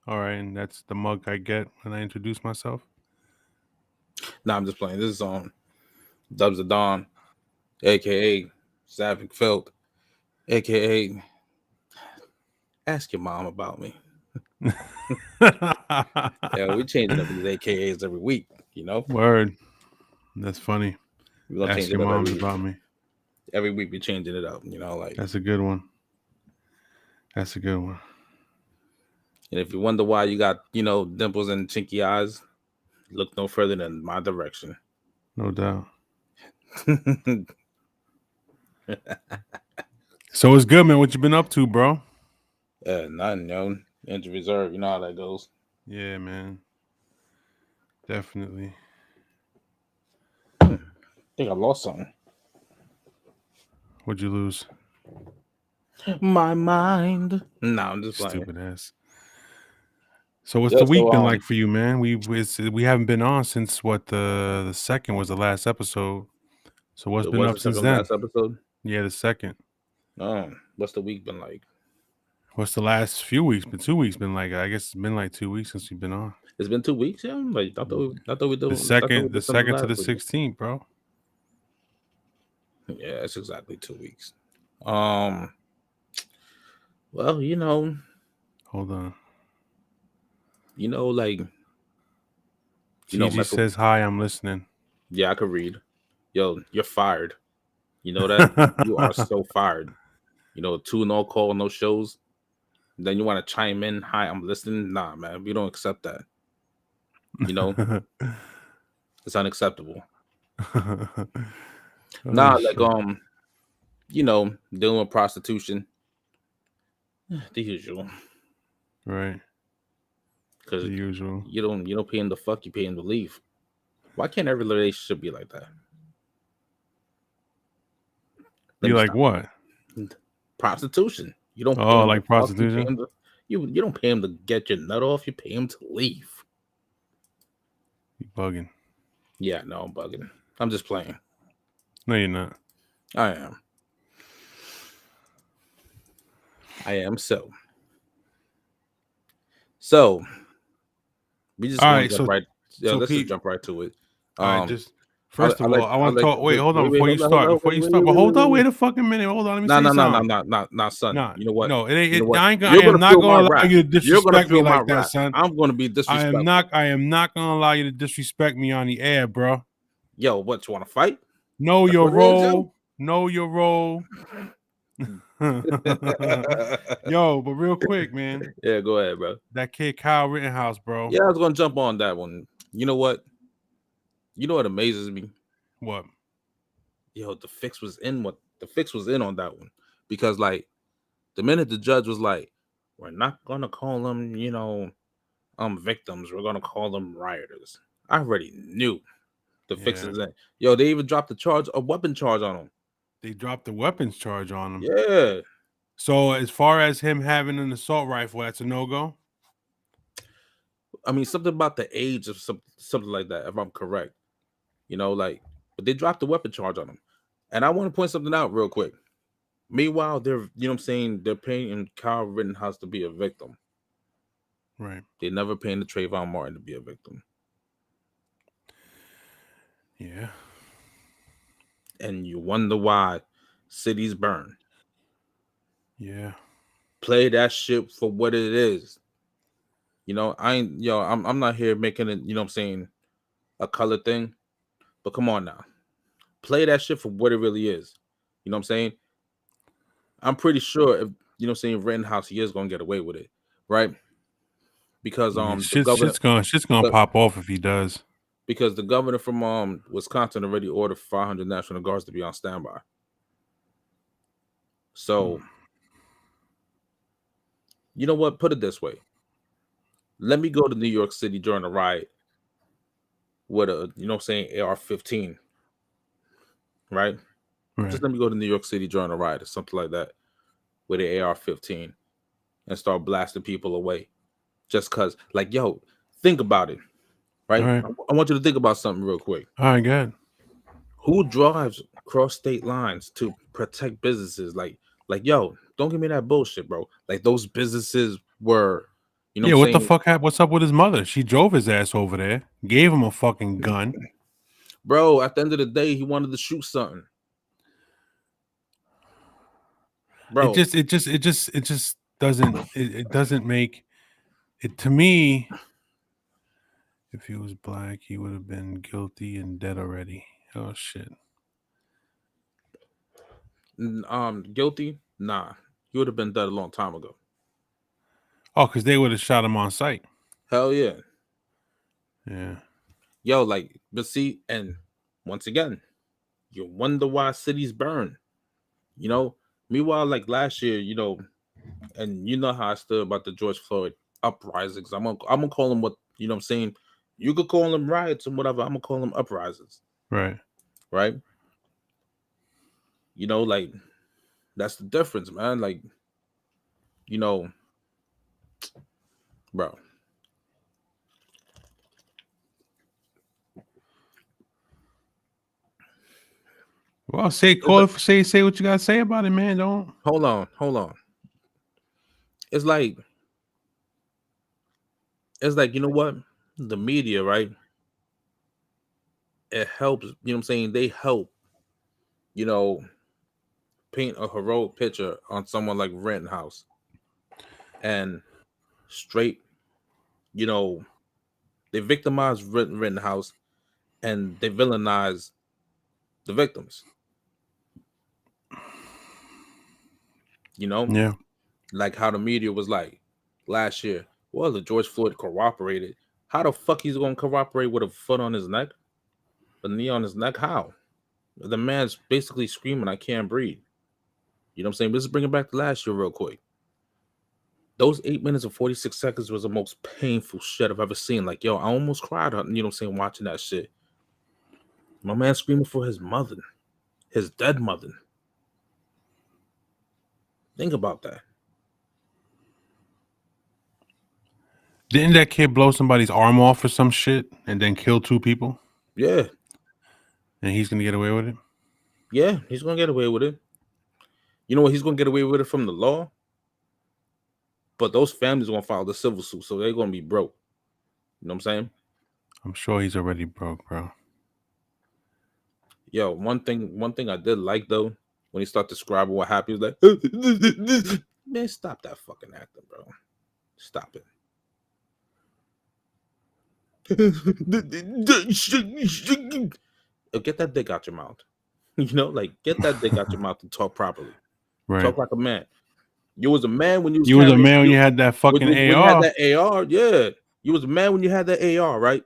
All right, and that's the mug I get when I introduce myself. Nah, I'm just playing. This is on Dubs of Dawn, aka Savage Felt, aka Ask Your Mom About Me. Yeah, we changing up these AKAs every week. Word. That's funny. We gonna Ask change your it up moms about me. every week. We changing it up. Like. That's a good one. That's a good one. And if you wonder why you got dimples and chinky eyes, look no further than my direction. No doubt. So it's good, man. What you been up to, bro? Nothing, Injury reserve. You know how that goes. Yeah, man. Definitely. I think I lost something. What'd you lose? My mind. No, I'm just playing. Stupid ass. So what's the week been like for you, man? We haven't been on since what the second was the last episode. So what's been up since then? Last episode? Yeah, the second. Oh, what's the week been like? What's the last few weeks? Been 2 weeks. Been like I guess it's been like 2 weeks since we've been on. It's been 2 weeks, yeah. Like I thought we did the second to the 16th, bro. Yeah, it's exactly 2 weeks. Well, Hold on. Like Gigi says hi. I'm listening. Yeah, I could read. Yo, you're fired. You know that? You are so fired. 2 no call, no shows. Then you want to chime in. Hi, I'm listening. Nah, man, we don't accept that. It's unacceptable. Nah, shit. Like dealing with prostitution. The usual. Right. Because the usual. You don't pay him to fuck, you pay him to leave. Why can't every relationship be like that? Be like what? Prostitution. You don't. Oh, like prostitution. You don't pay him to get your nut off. You pay him to leave. You bugging? Yeah, no, I'm bugging. I'm just playing. No, you're not. I am. So we just gonna jump right. Yeah, let's just jump right to it. All right, just. First of all, I want to talk. Wait, hold on before you start. Before you start, but hold on, wait a fucking minute. Hold on, let me say something. No, son. Nah, you know what? No, I am not gonna allow you to disrespect me like that, son. I'm gonna be disrespectful. I am not gonna allow you to disrespect me on the air, bro. Yo, what, you want to fight? Know your role. Know your role. Yo, but real quick, man. Yeah, go ahead, bro. That kid Kyle Rittenhouse, bro. Yeah, I was gonna jump on that one. You know what? You know what amazes me? What? Yo, the fix was in on that one. Because like the minute the judge was like, we're not gonna call them, victims, we're gonna call them rioters. I already knew the fix is in. Yo, they even dropped a weapon charge on him. They dropped the weapons charge on him. Yeah. So as far as him having an assault rifle, that's a no-go? I mean, something about the age of something like that, if I'm correct. But they dropped the weapon charge on him. And I want to point something out real quick. Meanwhile, they're paying Kyle Rittenhouse to be a victim. Right. They never paying the Trayvon Martin to be a victim. Yeah. And you wonder why cities burn. Yeah. Play that shit for what it is. I'm not here making it, a color thing. But come on now. Play that shit for what it really is. You know what I'm saying? I'm pretty sure if Rittenhouse, he is gonna get away with it, right? Because shit's gonna pop off if he does. Because the governor from Wisconsin already ordered 500 National Guards to be on standby. So, you know what? Put it this way. Let me go to New York City during a riot with a, AR-15, right? Just let me go to New York City during a riot or something like that with an AR-15 and start blasting people away. Just because, like, yo, think about it, right? I want you to think about something real quick. All right, good. Who drives across state lines to protect businesses? Like, yo, don't give me that bullshit, bro. Like, those businesses were, You know Yeah, what I'm what the saying? fuck happened? What's up with his mother? She drove his ass over there, gave him a fucking gun. Bro, at the end of the day, he wanted to shoot something. Bro. It just doesn't make it to me. If he was black, he would have been guilty and dead already. Oh shit. Guilty? Nah. He would have been dead a long time ago. Oh, because they would have shot him on sight. Hell yeah. Yeah. Yo, like, but see, and once again, you wonder why cities burn. You know, meanwhile, like last year, you know, and you know how I stood about the George Floyd uprisings. I'm gonna call them what, you know what I'm saying? You could call them riots and whatever. I'm gonna call them uprisings. Right. Right? You know, like that's the difference, man. Like, you know, bro. Well, say what you gotta say about it, man. Don't hold on. It's like, you know what? The media, right? It helps, you know what I'm saying? They help, you know, paint a heroic picture on someone like Rittenhouse. And straight, you know, they victimize Rittenhouse and they villainize the victims. You know? Yeah. Like how the media was like last year. Well, the George Floyd cooperated. How the fuck he's gonna cooperate with a foot on his neck? A knee on his neck? How? The man's basically screaming, I can't breathe. You know what I'm saying? Let's bring it back to last year real quick. Those 8 minutes and 46 seconds was the most painful shit I've ever seen. Like, yo, I almost cried, you know what I'm saying, watching that shit. My man screaming for his mother, his dead mother. Think about that. Didn't that kid blow somebody's arm off or some shit and then kill 2 people? Yeah. And he's gonna get away with it? Yeah, he's gonna get away with it. You know what? He's gonna get away with it from the law. But those families gonna file the civil suit, so they're gonna be broke. You know what I'm saying? I'm sure he's already broke, bro. Yo, one thing I did like though, when he started describing what happened, he was like, man, stop that fucking acting, bro. Stop it. Get that dick out your mouth. You know, like get that dick out your mouth and talk properly. Right. Talk like a man. You was a man when you was a man when you had that fucking AR. When you had that AR, yeah. You was a man when you had that AR, right?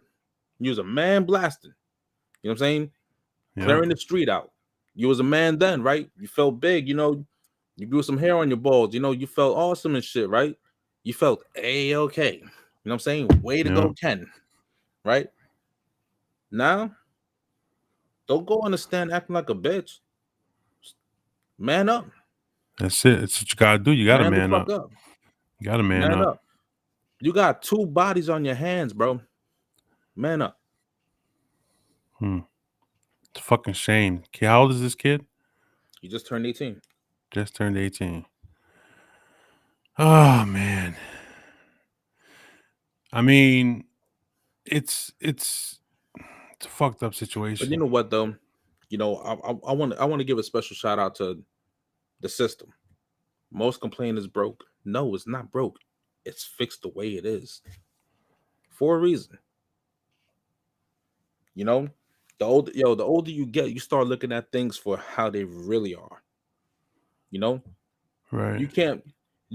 You was a man blasting. You know what I'm saying? Yeah. Clearing the street out. You was a man then, right? You felt big, you know. You grew some hair on your balls, you know. You felt awesome and shit, right? You felt A-okay. You know what I'm saying? Way to go, Ken. Right? Now, don't go on the stand acting like a bitch. Man up. That's it. That's what you gotta do. You gotta man up. You gotta man up. You got 2 bodies on your hands, bro. Man up. It's a fucking shame. How old is this kid? He just turned 18. Just turned 18. Oh man. I mean, it's a fucked up situation. But you know what though? You know, I want to give a special shout out to the system. Most complain is broke. No, it's not broke. It's fixed the way it is. For a reason. You know, the older you get, you start looking at things for how they really are. You know? Right. You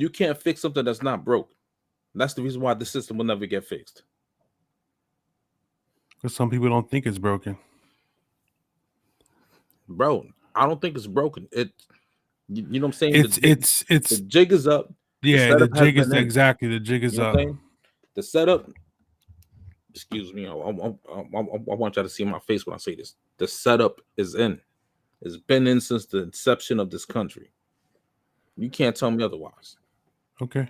can't fix something that's not broke. That's the reason why the system will never get fixed. Because some people don't think it's broken. Bro, I don't think it's broken. You know what I'm saying? It's the jig is up. Yeah, the jig is exactly the jig is up. The setup. Excuse me. I want y'all to see my face when I say this. The setup is in. It's been in since the inception of this country. You can't tell me otherwise. Okay.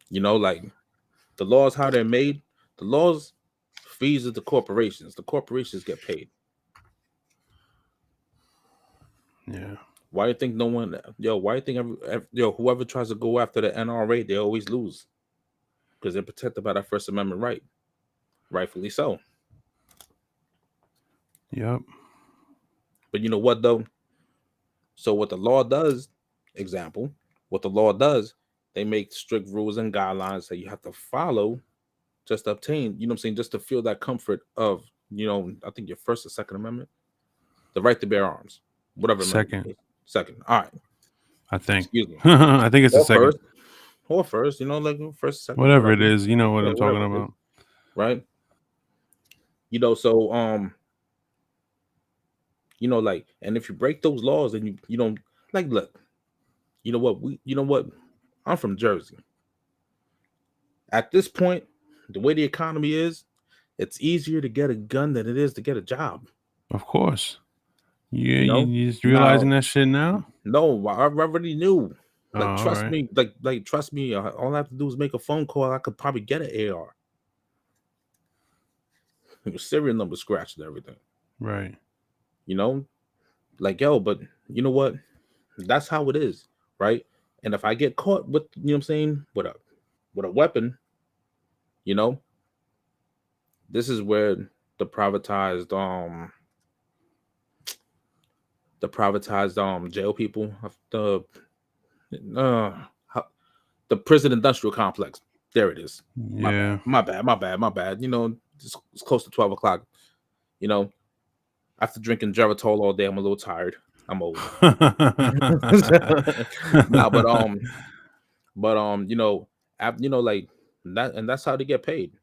You know, like the laws, how they're made. The laws fees the corporations. The corporations get paid. Yeah. Why do you think no one, why do you think whoever tries to go after the NRA, they always lose? Because they're protected by that First Amendment right. Rightfully so. Yep. But you know what, though? So what the law does, example, what the law does, they make strict rules and guidelines that you have to follow just to obtain, you know what I'm saying, just to feel that comfort of, I think your First or Second Amendment, the right to bear arms, whatever amendment Second, it is. Second. All right. I think. Excuse me. I think it's the Or second. first. Or first, like first, second, Whatever whatever. it is, you know what Yeah, I'm whatever talking it is. about. Right. So like, and if you break those laws and you don't, like, look, you know what? I'm from Jersey. At this point, the way the economy is, it's easier to get a gun than it is to get a job. Of course. Yeah, You know? you just Now, realizing that shit now? no, I already knew. Oh, Like, all trust right. me, like trust me, all I have to do is make a phone call. I could probably get an AR. Your serial number scratched and everything. Right. Like, but you know what? That's how it is, right? And if I get caught with, you know what I'm saying, with a weapon, this is where the privatized jail people, uh the prison industrial complex. There it is. Yeah. My bad. It's close to 12 o'clock. After drinking Geritol all day, I'm a little tired. I'm old. Nah, like that, and that's how they get paid.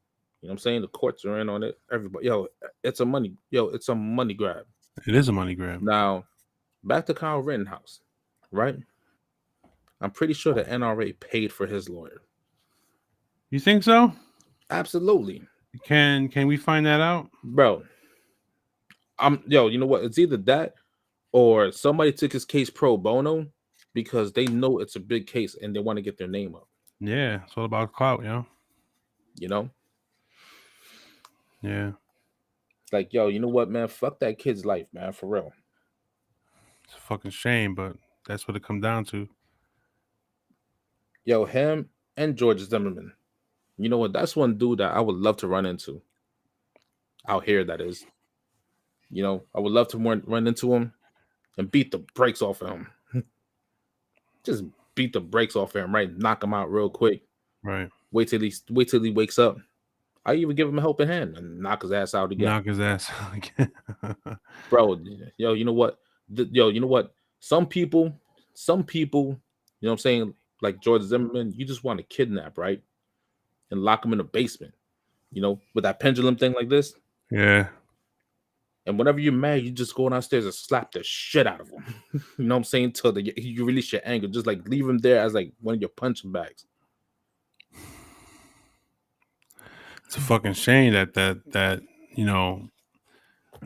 You know what I'm saying? The courts are in on it. Everybody, it's a money grab. It is a money grab. Now, back to Kyle Rittenhouse, right? I'm pretty sure the NRA paid for his lawyer. You think so? Absolutely. Can we find that out? Bro, you know what? It's either that or somebody took his case pro bono because they know it's a big case and they want to get their name up. Yeah, it's all about clout, You know? Yeah. Like, you know what, man? Fuck that kid's life, man, for real. It's a fucking shame, but that's what it comes down to. Him and George Zimmerman. You know what? That's one dude that I would love to run into. Out here, that is. I would love to run into him and beat the brakes off of him. Just beat the brakes off of him, right? Knock him out real quick. Right. Wait till he wakes up. I even give him a helping hand and knock his ass out again. Knock his ass out again. Bro, you know what? You know what? Some people, you know what I'm saying? Like George Zimmerman, you just want to kidnap, right? And lock him in a basement, with that pendulum thing like this. Yeah. And whenever you're mad, you just go downstairs and slap the shit out of him. You know what I'm saying? Till you release your anger. Just like leave him there as like one of your punching bags. It's a fucking shame that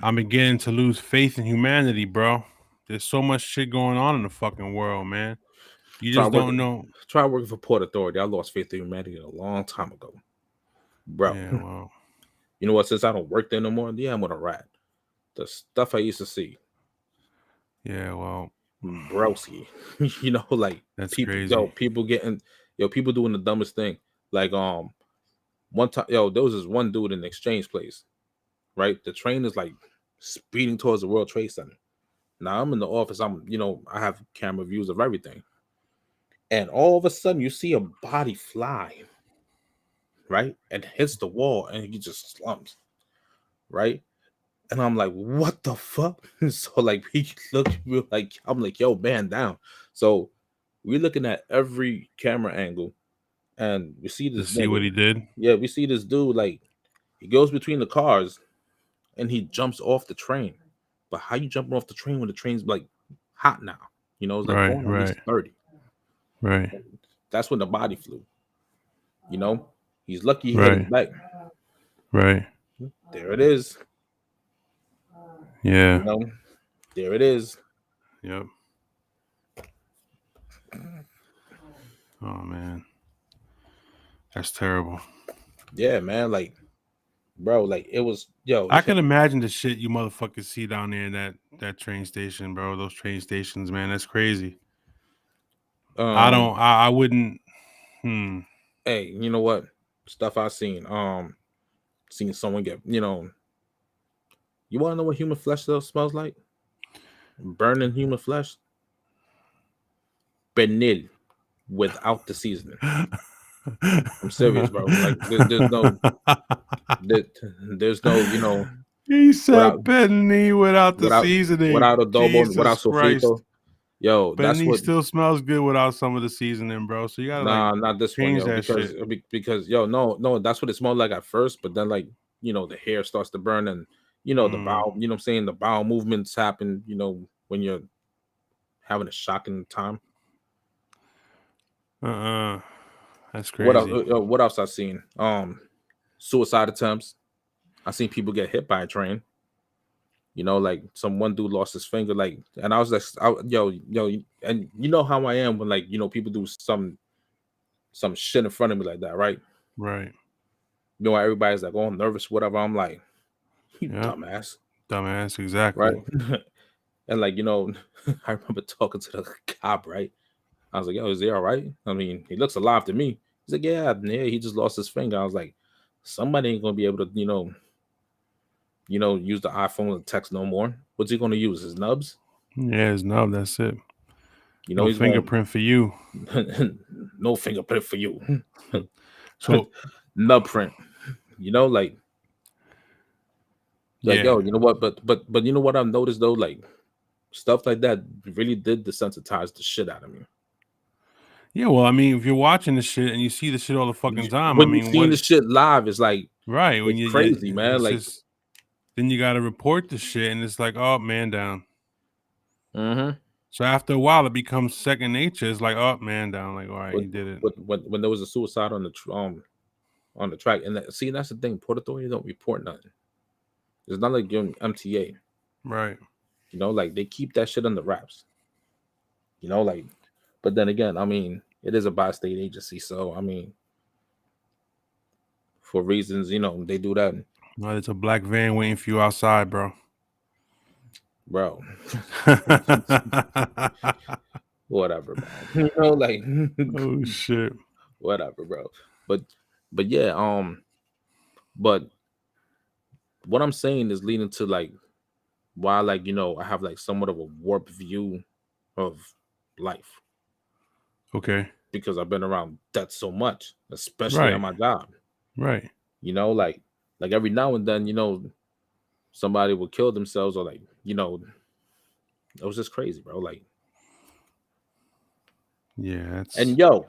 I'm beginning to lose faith in humanity, bro. There's so much shit going on in the fucking world, man. You just don't know. Try working for Port Authority. I lost faith in humanity a long time ago, bro. Yeah, well. You know what? Since I don't work there no more, yeah, I'm with a rat. The stuff I used to see. Yeah, well. Broski. Like that's people, crazy. People doing the dumbest thing. Like one time, there was this one dude in the exchange place, right? The train is like speeding towards the World Trade Center. Now I'm in the office. I have camera views of everything. And all of a sudden you see a body fly, right? And hits the wall and he just slumps, right? And I'm like, what the fuck? So like we look, I'm like, yo, man down. So we're looking at every camera angle and we see this to see what he did. Yeah, we see this dude, like, he goes between the cars and he jumps off the train. But how you jumping off the train when the train's like hot now? It's like going at least 30. Right. That's when the body flew. He's lucky he hit his back. Right. There it is. Yeah. There it is. Yep. Oh man. That's terrible. Yeah, man. Like, bro, like it was, I can imagine the shit you motherfuckers see down there in that that train station, bro. Those train stations, man, that's crazy. I Um, don't. I wouldn't. hey, you know what? Stuff I seen. Seen someone get. You want to know what human flesh smells like? Burning human flesh. Benil without the seasoning. I'm serious, bro. Like there, there's no, He without said Benny without the without seasoning. without adobo, without Jesus Christ. sofrito. Yo, that's Benny what. still smells good without some of the seasoning, bro. So you gotta like Nah, not this one, change yo. that Because shit. yo, no, that's what it smelled like at first, but then like the hair starts to burn and the bowel. You know what I'm saying? The bowel movements happen. When you're having a shocking time. That's What else? crazy. What else I seen? Suicide attempts. I seen people get hit by a train. Like some one dude lost his finger, like, and I was like, yo, and you know how I am when like people do some shit in front of me like that, right? Right. Everybody's like, oh, nervous, whatever. I'm like, you Yeah. dumbass, Dumbass. right? Exactly. And like I remember talking to the cop, right? I was like, yo, is he all right? I mean, he looks alive to me. He's like, yeah, he just lost his finger. I was like, somebody ain't gonna be able to, use the iPhone to text no more. What's he gonna use? His nubs? Yeah, it's nub. That's it. No He's going fingerprint for you. no fingerprint for you. So Nub print. Like yeah. yo, you know what? But you know what I've noticed though, like stuff like that really did desensitize the shit out of me. Yeah, well, I mean, if you're watching the shit and you see the shit all the fucking time, I When you mean, seen what? the shit live, it's like Right, when it's crazy, man. it's Like, just then you got to report the shit, and it's like, oh, man down. mm-hmm. So after a while, it becomes second nature. It's like, oh, man down. Like, all right, when, he did it. when there was a suicide on the track, and see that's the thing. Port Authority don't report nothing. It's not like your MTA. Right. Like they keep that shit under wraps. Like, but then again, I mean, it is a bi-state agency, so I mean, for reasons, they do that, Well, there's a black van waiting for you outside, bro. bro. Whatever, man. Like, Oh shit. whatever, bro. But, yeah, but what I'm saying is leading to like why, like, I have like somewhat of a warped view of life Okay. because I've been around death so much, especially at Right. my job. Right. Like every now and then, somebody will kill themselves or like, it was just crazy, bro. Like, Yeah. and That's yo,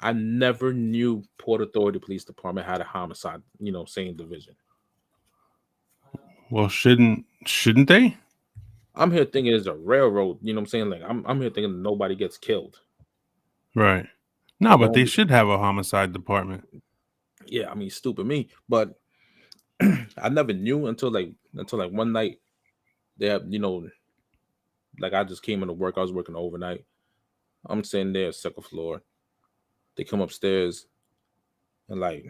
I never knew Port Authority Police Department had a homicide, same division. well. Shouldn't they? I'm here thinking it's a railroad, you know what I'm saying? Like I'm here thinking nobody gets killed. Right. No, But but they don't should have a homicide department. yeah, I mean stupid me. But I never knew until like one night they have, like I just came into work, I was working overnight. I'm sitting there, second floor. They come upstairs and like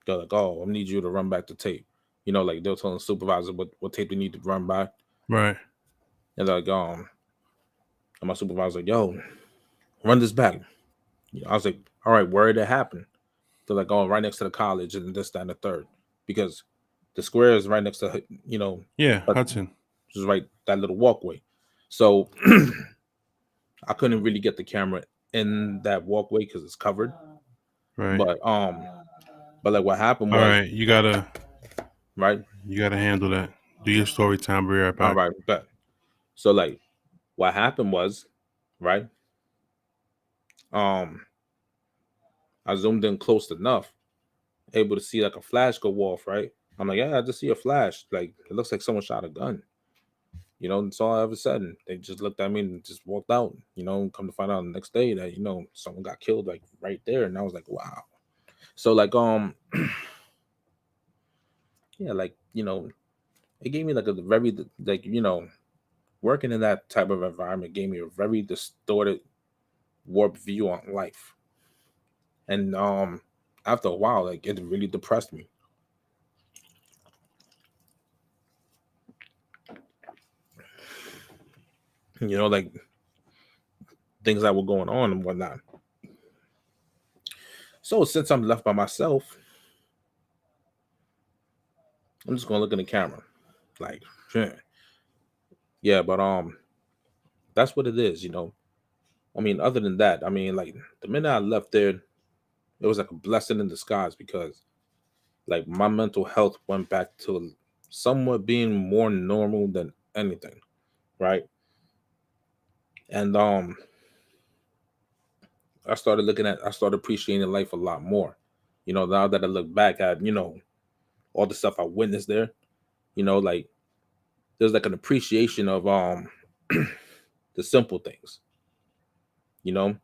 they're like, oh, I need you to run back the tape. Like they're telling the supervisor what tape they need to run by. Right. And they're like, and my supervisor like, yo, run this back. I was like, all right, where did it happen? They're like, oh, right next to the college and this, that, and the third. Because the square is right next to, Yeah. but Hudson. just right that little walkway. So I couldn't really get the camera in that walkway because it's covered. Right. But like what happened All was, right. right? You gotta handle that. Do your story time. Be right All back. right, bet. So like what happened was, right? Um, I zoomed in close enough, able to see like a flash go off, right? I'm like, yeah, I just see a flash. Like it looks like someone shot a gun. And so all of a sudden they just looked at me and just walked out. Come to find out the next day that someone got killed like right there, and I was like, wow. So like yeah, like it gave me like a very like working in that type of environment gave me a very distorted, warped view on life, and after a while, like it really depressed me. like things that were going on and whatnot. So since I'm left by myself, I'm just gonna look in the camera, like, yeah. But that's what it is. I mean, other than that, I mean, like the minute I left there, it was like a blessing in disguise because like my mental health went back to somewhat being more normal than anything, right? And I started appreciating life a lot more. Now that I look back at, all the stuff I witnessed there, like there's like an appreciation of the simple things, you know,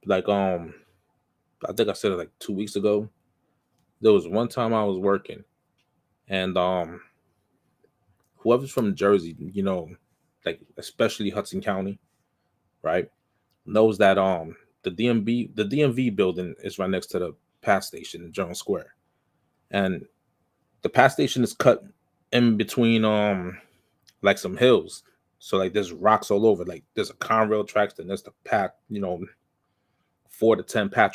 like I think I said it like 2 weeks ago. There was one time I was working and whoever's from Jersey, like especially Hudson County, right, knows that the DMV building is right next to the pass station in Jones Square. And the pass station is cut in between like some hills. So like there's rocks all over. Like there's a Conrail tracks, then there's the path, 4 to 10 pat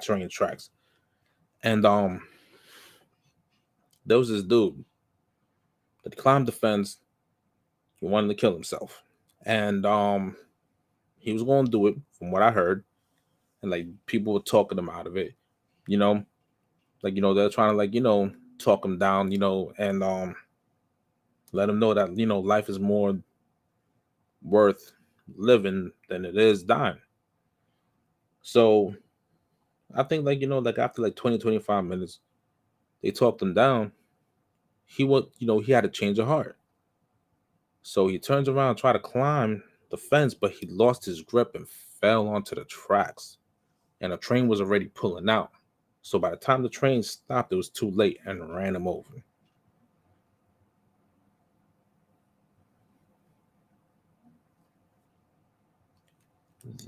train tracks. And there was this dude that climbed the fence. He wanted to kill himself. And he was going to do it from what I heard. And like people were talking him out of it, you know, like, they're trying to like, talk him down, and let him know that, life is more worth living than it is dying. So I think like, like after like 20-25 minutes, they talked him down. He had a change of heart. So he turns around, try to climb the fence, but he lost his grip and fell onto the tracks. And the train was already pulling out. So by the time the train stopped, it was too late and ran him over.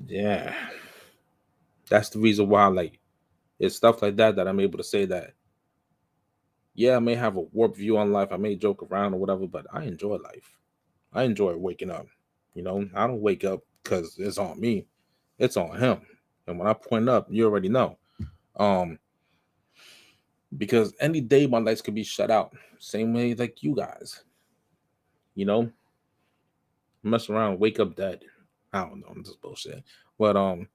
Yeah. That's the reason why, like, it's stuff like that that I'm able to say that, yeah, I may have a warped view on life. I may joke around or whatever, but I enjoy life. I enjoy waking up. I don't wake up because it's on me. It's on him. And when I point up, you already know. Um, because any day my lights could be shut out. Same way like you guys. You know, mess around, wake up dead. I don't know, I'm just bullshit. But like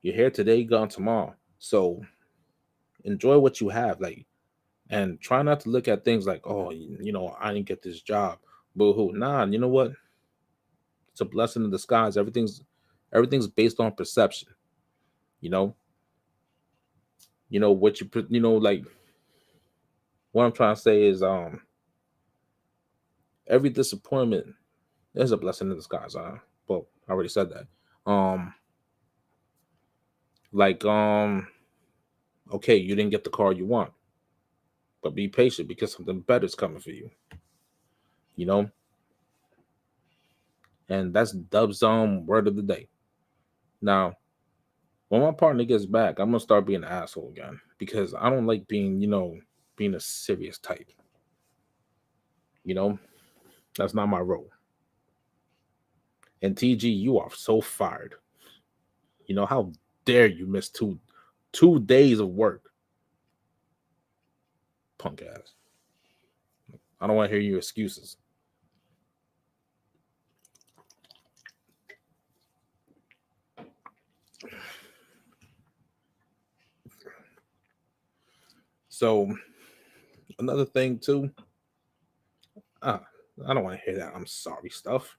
you're here today, gone tomorrow. So enjoy what you have, like, and try not to look at things like, oh, I didn't get this job. Boo hoo. Nah, you know what? It's a blessing in disguise. Everything's based on perception. You know, what you put. Like what I'm trying to say is, every disappointment is a blessing in disguise. Well, I already said that. Like okay, you didn't get the car you want, but be patient because something better is coming for you. You know, and that's Dub's word of the day. Now, when my partner gets back, I'm gonna start being an asshole again because I don't like being, being a serious type. You know, that's not my role. And TG, you are so fired. How dare you miss two days of work, punk ass. I don't want to hear your excuses. So another thing too, uh, I don't want to hear that I'm sorry stuff.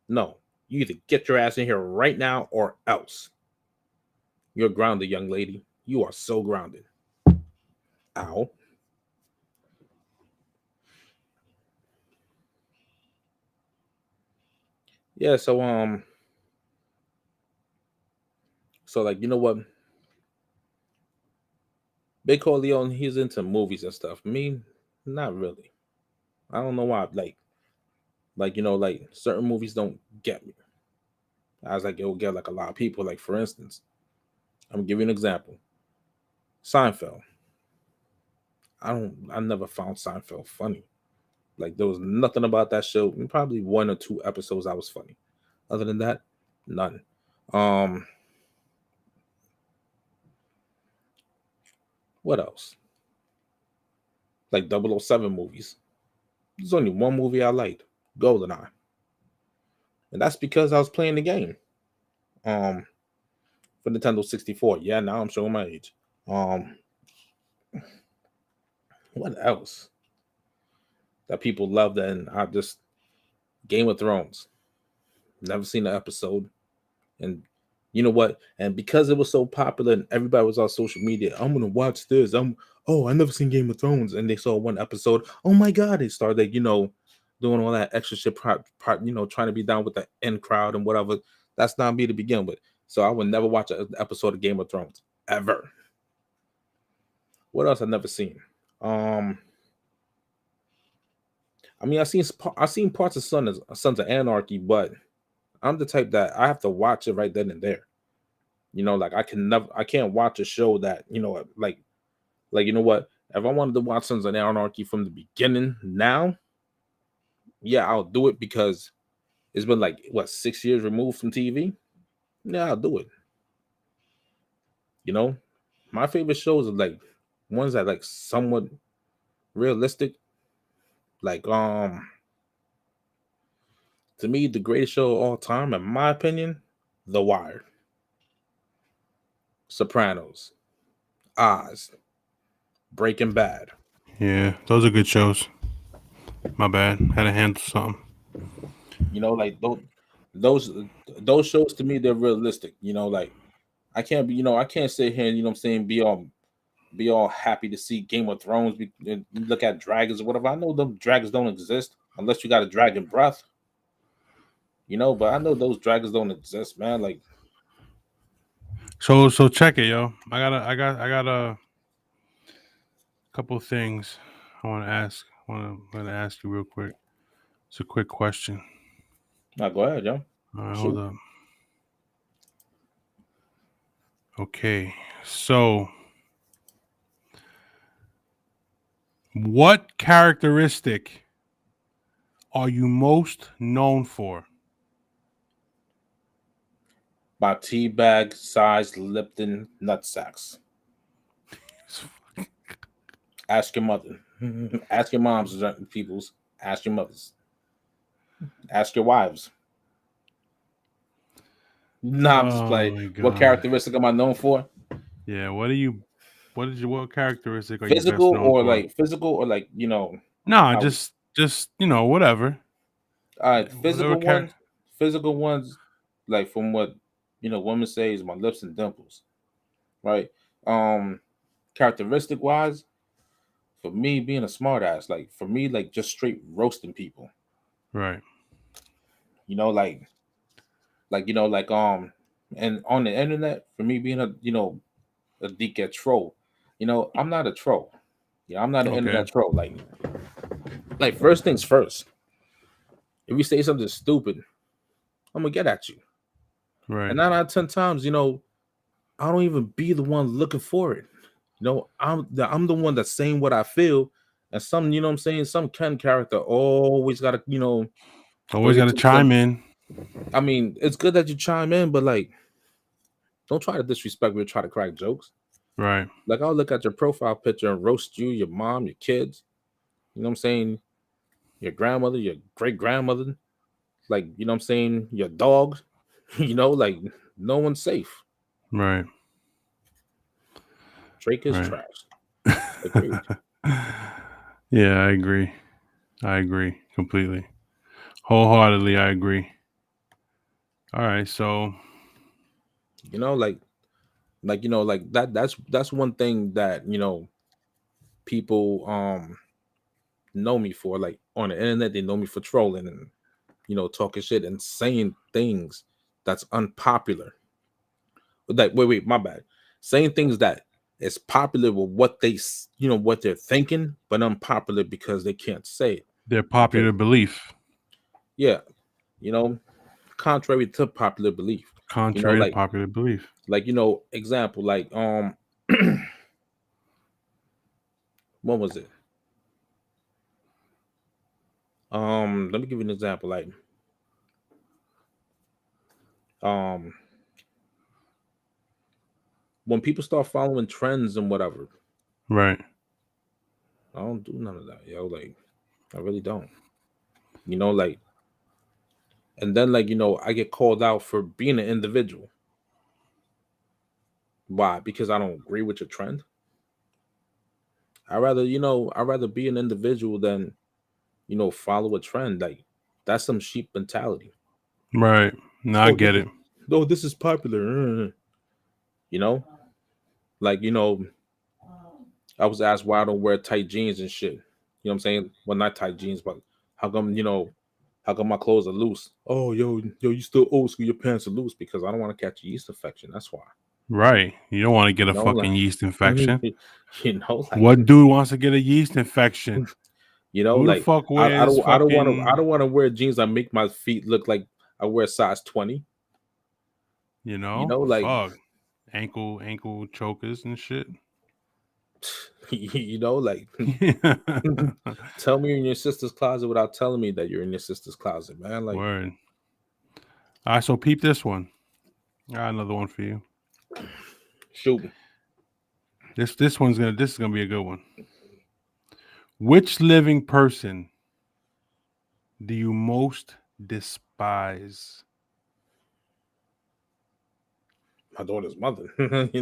No, you either get your ass in here right now or else. You're grounded, young lady. You are so grounded. Ow. Yeah, so like, what? Big Corleone, he's into movies and stuff. Me, not really. I don't know why. Like like certain movies don't get me. I was like, it will get like a lot of people. Like for instance, I'm gonna give you an example. Seinfeld. I never found Seinfeld funny. Like there was nothing about that show. Probably 1 or 2 episodes that was funny. Other than that, none. Um, what else? Like 007 movies. There's only one movie I liked, GoldenEye, and that's because I was playing the game. Um, for Nintendo 64. Yeah, now I'm showing my age. Um, what else that people loved and I just Game of Thrones. Never seen an episode, and you know what? And because it was so popular and everybody was on social media, I'm gonna watch this. I never seen Game of Thrones, and they saw 1 episode. Oh my god! They started, doing all that extra shit, trying to be down with the in crowd and whatever. That's not me to begin with. So I would never watch an episode of Game of Thrones ever. What else I've never seen? Um, I mean, I seen parts of Sons of Anarchy, but I'm the type that I have to watch it right then and there. Like I can't watch a show that like you know what? If I wanted to watch Sons of Anarchy from the beginning now, yeah, I'll do it because it's been like what 6 years removed from TV. Yeah, I'll do it. You know, my favorite shows are like ones that like somewhat realistic. Like to me, the greatest show of all time, in my opinion, The Wire, Sopranos, Oz, Breaking Bad. Yeah, those are good shows. My bad. Had to handle something. Like those those shows to me they're realistic. Like I can't sit here and what I'm saying be all happy to see Game of Thrones. And look at dragons or whatever. I know them dragons don't exist unless you got a dragon breath. But I know those dragons don't exist, man. Like So check it, yo. I got a couple of things I want to ask. Want to ask you real quick. It's a quick question. now go ahead, yo. All right, hold Shoot. up. Okay, so what characteristic are you most known for? My teabag sized Lipton nutsacks. Ask your mother. Ask your moms, peoples. Ask your mothers. Ask your wives. Nah, I'm just Oh playing. my What god. characteristic am I known for? Yeah, what are you? What characteristic are you best Physical known or for? like physical or like Nah, how just whatever. all right, Whatever character. physical ones, like from what women say is my lips and dimples, right? Um, Characteristic wise, for me being a smart ass, like for me, like just straight roasting people, Right. like and on the internet, for me being a dickhead troll, I'm not a troll, I'm not an Okay. internet troll, like first things first, if you say something stupid, I'm gonna get at you, Right. and 9 out of 10 times, I don't even be the one looking for it. I'm the one that's saying what I feel, and some, what I'm saying, some character always gotta, bring Always got it to to them. chime in. I mean, it's good that you chime in, but like, don't try to disrespect me or try to crack jokes. Right. Like, I'll look at your profile picture and roast you, your mom, your kids. You know what I'm saying? Your grandmother, your great grandmother, like, what I'm saying, your dog. Like, no one's safe. Right. Drake is Right. trash. Agree with Yeah, I agree. I agree completely. Wholeheartedly, I agree. All right, so you. Like that. That's one thing that people know me for. Like on the internet, they know me for trolling and talking shit and saying things that's unpopular. Like wait, my bad. Saying things that is popular with what what they're thinking, but unpopular because they can't say it. their Because popular belief, yeah, you know, contrary to popular belief. You know, contrary to like popular belief. example, like what was it? Let me give you an example. Like, um, when people start following trends and whatever, Right. I don't do none of that, yo. Like, I really don't. You know, like, and then like, I get called out for being an individual. Why? Because I don't agree with your trend. I'd rather be an individual than, follow a trend. Like, that's some sheep mentality. Right. No, I Oh, get it. no, this is popular. You know, like, I was asked why I don't wear tight jeans and shit. You know what I'm saying? Well, not tight jeans, but how come, how come my clothes are loose? Oh, yo, you still old school. Your pants are loose because I don't want to catch a yeast infection. That's why. Right. You don't want to get a Like, fucking yeast infection. like, What dude wants to get a yeast infection? Who the like, fuck I wears don't, I fucking, don't want to wear jeans that make my feet look like I wear size 20. Like, fuck ankle chokers and shit? like, tell me you're in your sister's closet without telling me that you're in your sister's closet, man. Like, Word. All right, so peep this one. I got another one for you. shoot. This is gonna be a good one. Which living person do you most despise? My daughter's mother. Like,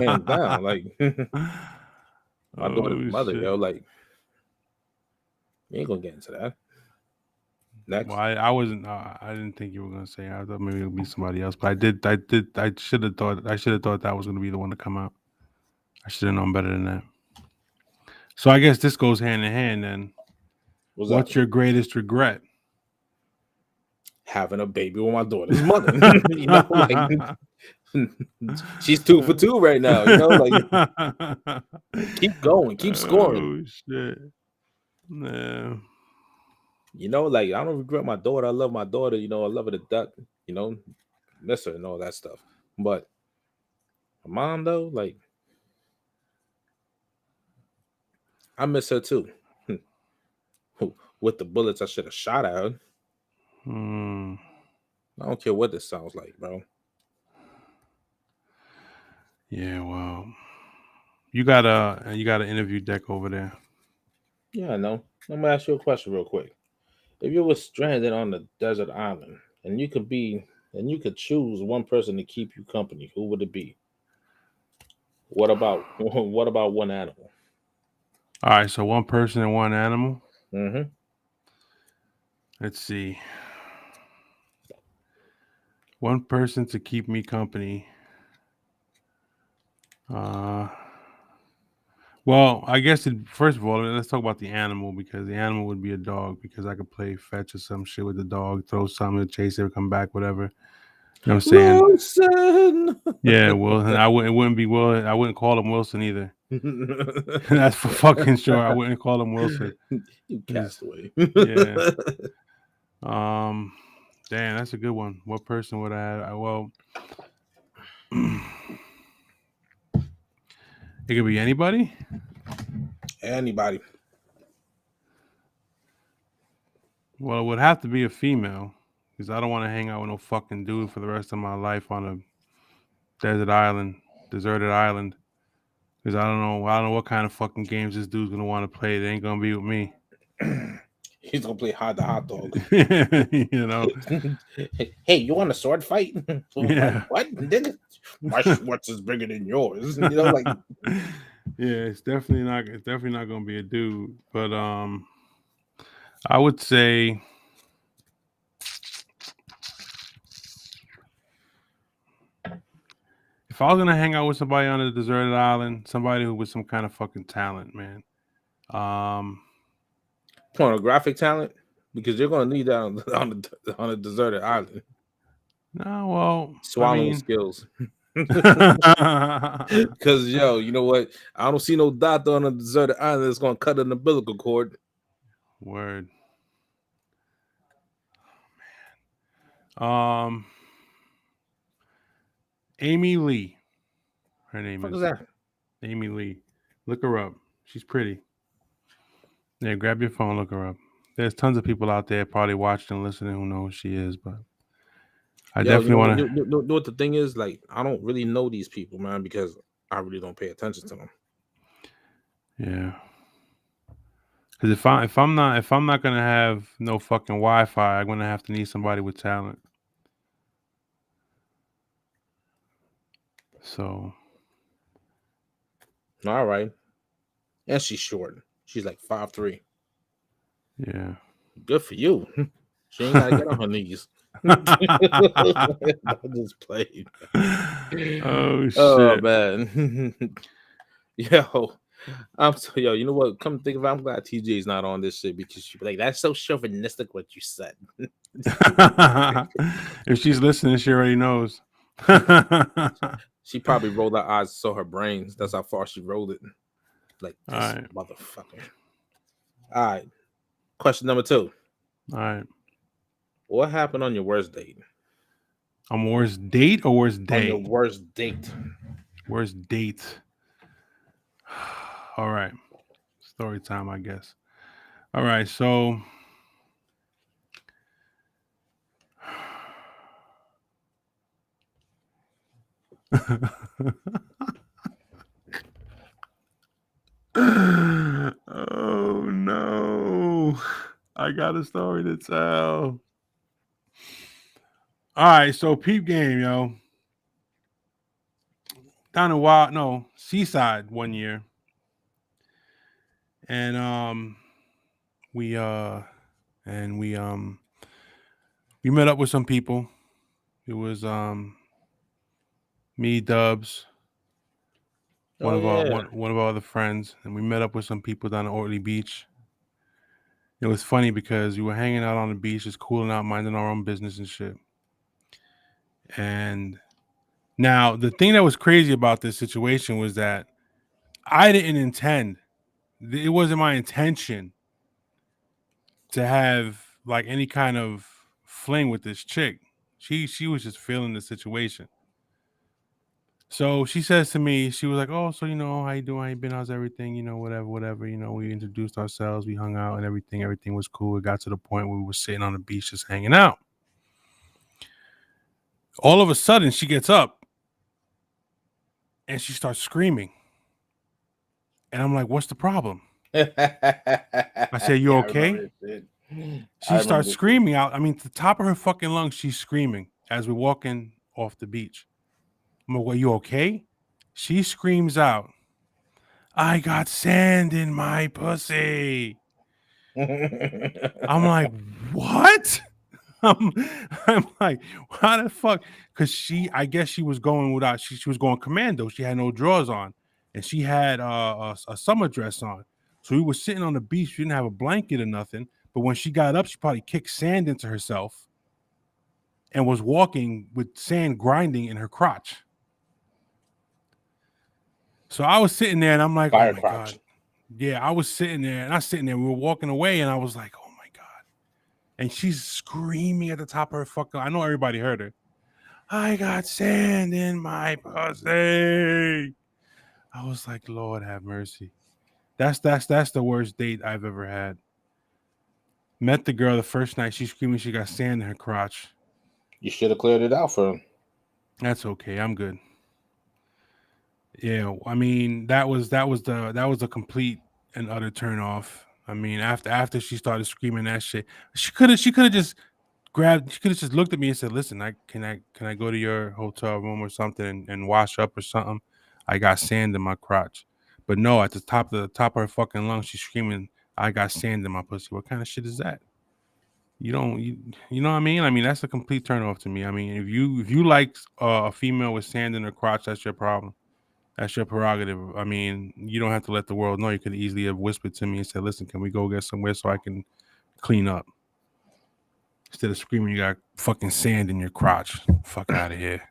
hands down. Like, my daughter's Oh mother, shit. yo. Like, you ain't gonna get into that. Well, Next. I wasn't. I didn't think you were gonna say. I thought maybe it would be somebody else, but I did. I did. I should have thought. I should have thought that was gonna be the one to come out. I should have known better than that. So I guess this goes hand in hand. Then, What's that? what's your greatest regret? Having a baby with my daughter's mother. Like, she's 2 for 2 right now. Like, keep going, keep scoring. Oh shit! No. Like, I don't regret my daughter. I love my daughter. I love her to death. You know, miss her and all that stuff. But my mom, though, like, I miss her too. With the bullets I should have shot at her. Hmm. I don't care what this sounds like, bro. Yeah. Well, you got an interview deck over there. Yeah, I know. Let me ask you a question real quick. If you were stranded on a desert island and you could choose one person to keep you company, who would it be? What about what about one animal? All right. So one person and one animal. Mm-hmm. Let's see. One person to keep me company. Uh, well, I guess first of all, let's talk about the animal because the animal would be a dog because I could play fetch or some shit with the dog, throw something, chase it, come back, whatever. You know what I'm saying? Wilson. Yeah, Wilson. I wouldn't. It wouldn't be Will. I wouldn't call him Wilson either. That's for fucking sure. I wouldn't call him Wilson. You Just, castaway. yeah. Um. Damn, that's a good one. What person would I have? Well, it could be anybody. Anybody. Well, it would have to be a female because I don't want to hang out with no fucking dude for the rest of my life on a deserted island. Because I don't know what kind of fucking games this dude's gonna want to play. It ain't gonna be with me. He's gonna play hide the hot dog. You know? Hey, you want a sword fight? What? Yeah. What? Nigga? My Schwartz is bigger than yours. Like, Yeah, it's definitely not. It's definitely not gonna be a dude. But I would say. If I was gonna hang out with somebody on a deserted island, somebody who was some kind of fucking talent, man. Um, pornographic talent, because you're gonna need that on a deserted island. no, well, I Swallowing mean, skills. Because you know what? I don't see no doctor on a deserted island that's gonna cut an umbilical cord. word. Um, Amy Lee. Her name Fuck is is that? Amy Lee. Look her up. She's pretty. Yeah, grab your phone, look her up. There's tons of people out there probably watching and listening who know who she is, but I Yo, you definitely know what? want Know what the thing is? Like, I don't really know these people, man, because I really don't pay attention to them. to, yeah. Because if I'm not gonna have no fucking Wi-Fi, I'm gonna have to need somebody with talent. So All right, and she's short. She's like 5'3". yeah. Good for you. She ain't gotta get on her knees. I just played. Oh Oh shit. man. Yo, yo, you know what? Come think of it, I'm glad TJ's not on this shit because she'd be like, that's so chauvinistic what you said. If she's listening, she already knows. She probably rolled her eyes, saw her brains. That's how far she rolled it. Like All this right. motherfucker. All right. Question number 2. All right. What happened on your worst date? On worst date or worst On your day? worst date. Worst date. All right. Story time, I guess. All right. So oh no. I got a story to tell. All right, so peep game, yo. Down in Seaside one year. And we and we met up with some people. It was me, Dubs, Oh yeah. one of our other friends, and we met up with some people down at Ortley Beach. It was funny because we were hanging out on the beach, just cooling out, minding our own business and shit. And now the thing that was crazy about this situation was that I didn't intend. It wasn't my intention to have like any kind of fling with this chick. She was just feeling the situation. So she says to me, she was like, "Oh, so how you doing? How you been? How's everything? Whatever, whatever. We introduced ourselves, we hung out, and everything. Everything was cool. It got to the point where we were sitting on the beach just hanging out. All of a sudden, she gets up and she starts screaming, and I'm like, "What's the problem?" I said, "You Yeah, I okay?" remember this shit. I She remember starts this shit. screaming out. I mean, to the top of her fucking lungs, she's screaming as we're walking off the beach. I'm like, "Well, you okay?" She screams out, "I got sand in my pussy." I'm like, "What?" I'm, I'm like, "How the fuck?" Because I guess she was going without, she was going commando. She had no drawers on, and she had a summer dress on. So we were sitting on the beach. She didn't have a blanket or nothing. But when she got up, she probably kicked sand into herself and was walking with sand grinding in her crotch. So I was sitting there and I'm like, "Oh Fire my God." crotch. Yeah, I was sitting there and I was sitting there. We were walking away and I was like, "Oh my God." And she's screaming at the top of her fucking, I know everybody heard her. "I got sand in my pussy." I was like, Lord have mercy. That's the worst date I've ever had. Met the girl the first night. She's screaming she got sand in her crotch. You should have cleared it out for him. That's okay. I'm good. Yeah, I mean that was a complete and utter turn off. I mean, after she started screaming that shit, she could have just grabbed. She could have just looked at me and said, "Listen, can I go to your hotel room or something and wash up or something? I got sand in my crotch." But no, at the top of her fucking lungs, she's screaming, "I got sand in my pussy." What kind of shit is that? You know what I mean? I mean, that's a complete turn off to me. I mean, if you like a female with sand in her crotch, that's your problem. That's your prerogative. I mean, you don't have to let the world know. You could easily have whispered to me and said, "Listen, can we go get somewhere so I can clean up?" Instead of screaming, you got fucking sand in your crotch. Fuck out of here.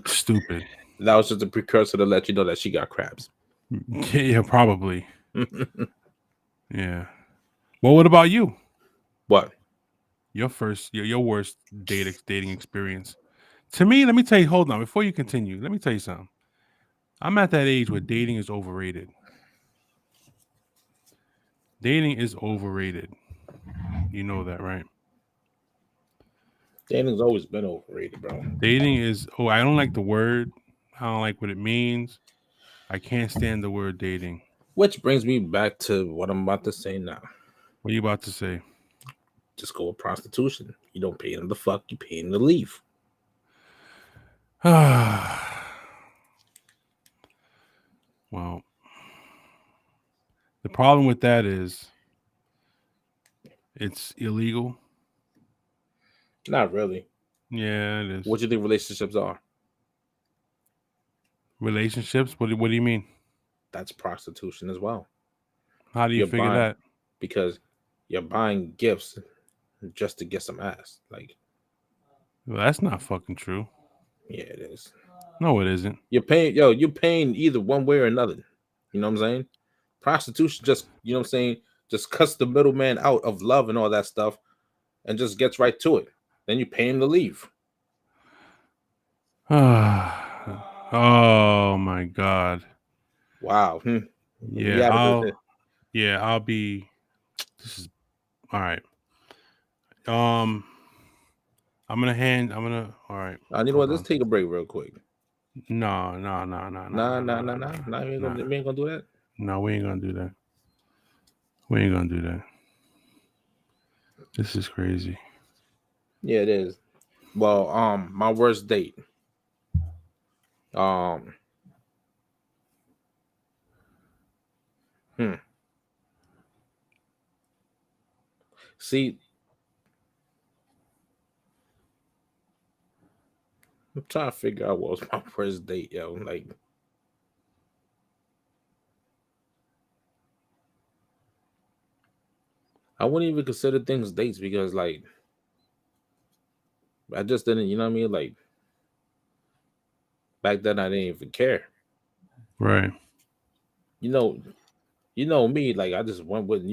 Stupid. That was just a precursor to let you know that she got crabs. Yeah, probably. Yeah. Well, what about you? What? Your worst dating experience. To me, let me tell you, hold on, before you continue, let me tell you something. I'm at that age where dating is overrated. Dating is overrated. You know that, right? Dating's always been overrated, bro. Dating is. Oh, I don't like the word. I don't like what it means. I can't stand the word dating. Which brings me back to what I'm about to say now. What are you about to say? Just go with prostitution. You don't pay them to fuck, you pay them to leave. Well, the problem with that is it's illegal. Not really. Yeah, it is. What do you think relationships are? Relationships? What do you mean? That's prostitution as well. How do you You're figure buying that? because you're buying gifts just to get some ass. Like, Well, that's not fucking true. yeah, it is. No, it isn't. You're paying either one way or another. You know what I'm saying? Prostitution just, you know what I'm saying, just cuts the middleman out of love and all that stuff and just gets right to it. Then you pay him to leave. Oh my god. Wow. We Yeah, added I'll be. This is all right. Um, I'm gonna. All right. you know Hold what? Let's on. take a break real quick. No, Nah, nah, nah, nah. Nah, we ain't gonna do that. no. We ain't gonna do that. We ain't gonna do that. This is crazy. Yeah, it is. Well, my worst date. Um, hmm. See, I'm trying to figure out what was my worst date, yo. Like, I wouldn't even consider things dates because, like, I just didn't, you know what I mean? Like, back then I didn't even care. Right. You know, me, like, I just went with,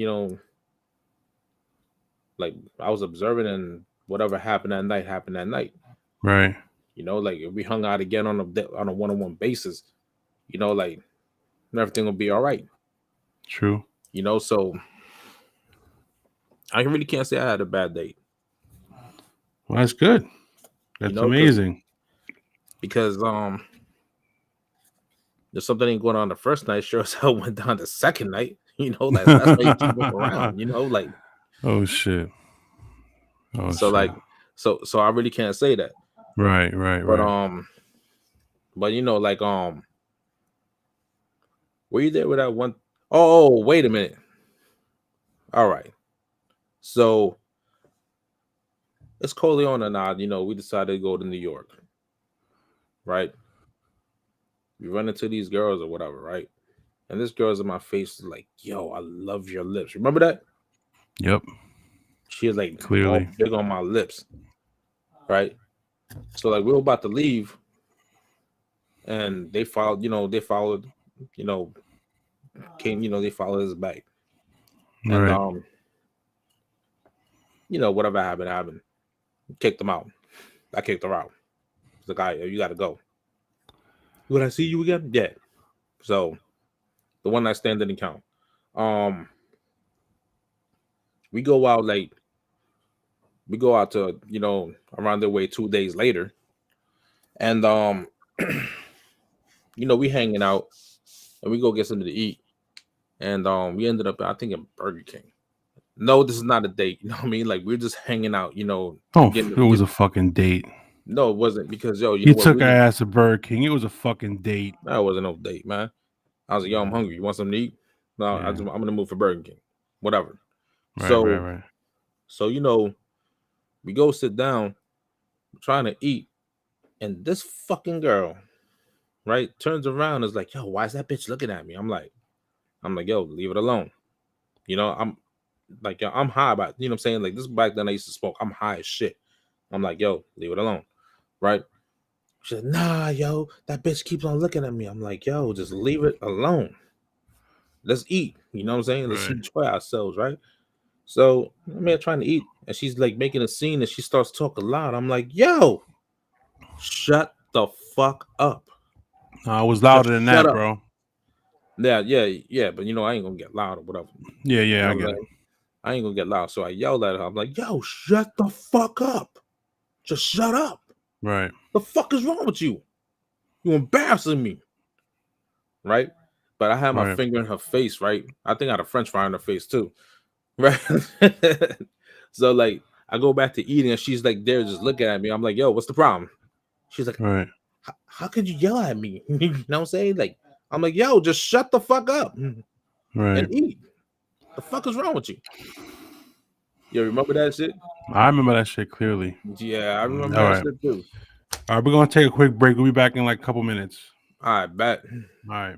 like, I was observing and whatever happened that night happened that night. Right. Like, if we hung out again on a one-on-one basis, like, everything will be all right. True. So I really can't say I had a bad date. Well, that's good. That's amazing. Because there's something ain't going on the first night, sure as hell went down the second night. That's why you keep them around. Like. Oh shit. Oh so shit. like, so I really can't say that. Right. But like were you there with that one? Oh, wait a minute. All right. So it's Corleone and I, we decided to go to New York. Right. We run into these girls or whatever, right? And this girl's in my face like, yo, I love your lips. Remember that? Yep. She was like Clearly. all big on my lips. Right. So like we were about to leave and they followed, they followed us back. And Right. whatever happened. Kicked them out. I kicked her out. The guy, you gotta go. Would I see you again? Yeah. So the one night stand didn't count. We go out to, around their way 2 days later. And we hanging out and we go get something to eat. And we ended up, I think, in Burger King. No, this is not a date. You know what I mean? Like we're just hanging out, Oh, it was a fucking date. No, it wasn't because you took our ass to Burger King. It was a fucking date. That wasn't no date, man. I was like, yo, I'm hungry. You want something to eat? No, yeah. I'm gonna move for Burger King. Whatever. Right. So we go sit down, trying to eat, and this fucking girl, right, turns around and is like, yo, why is that bitch looking at me? I'm like, yo, leave it alone. I'm like, yo, I'm high about, what I'm saying? Like this back then I used to smoke. I'm high as shit. I'm like, yo, leave it alone. Right? She said, nah, yo, that bitch keeps on looking at me. I'm like, yo, just leave it alone. Let's eat. You know what I'm saying? Let's enjoy ourselves, right? So I'm here trying to eat, and she's like making a scene, and she starts talking loud. I'm like, yo, shut the fuck up. I was louder than that, bro. Yeah, but I ain't gonna get loud or whatever. Yeah, I get it. I ain't gonna get loud. So I yelled at her. I'm like, yo, shut the fuck up. Just shut up. Right. The fuck is wrong with you? You embarrassing me. Right? But I had my Right. finger in her face, right? I think I had a French fry in her face too. Right. So like I go back to eating and she's like there just looking at me. I'm like, yo, what's the problem? She's like, Right. how could you yell at me? You know what I'm saying? Like, I'm like, yo, just shut the fuck up and Right. eat. The fuck is wrong with you? You remember that shit? I remember that shit clearly. Yeah, I remember All that right. shit too. All right, we're gonna take a quick break. We'll be back in like a couple minutes. All right, bet. All right.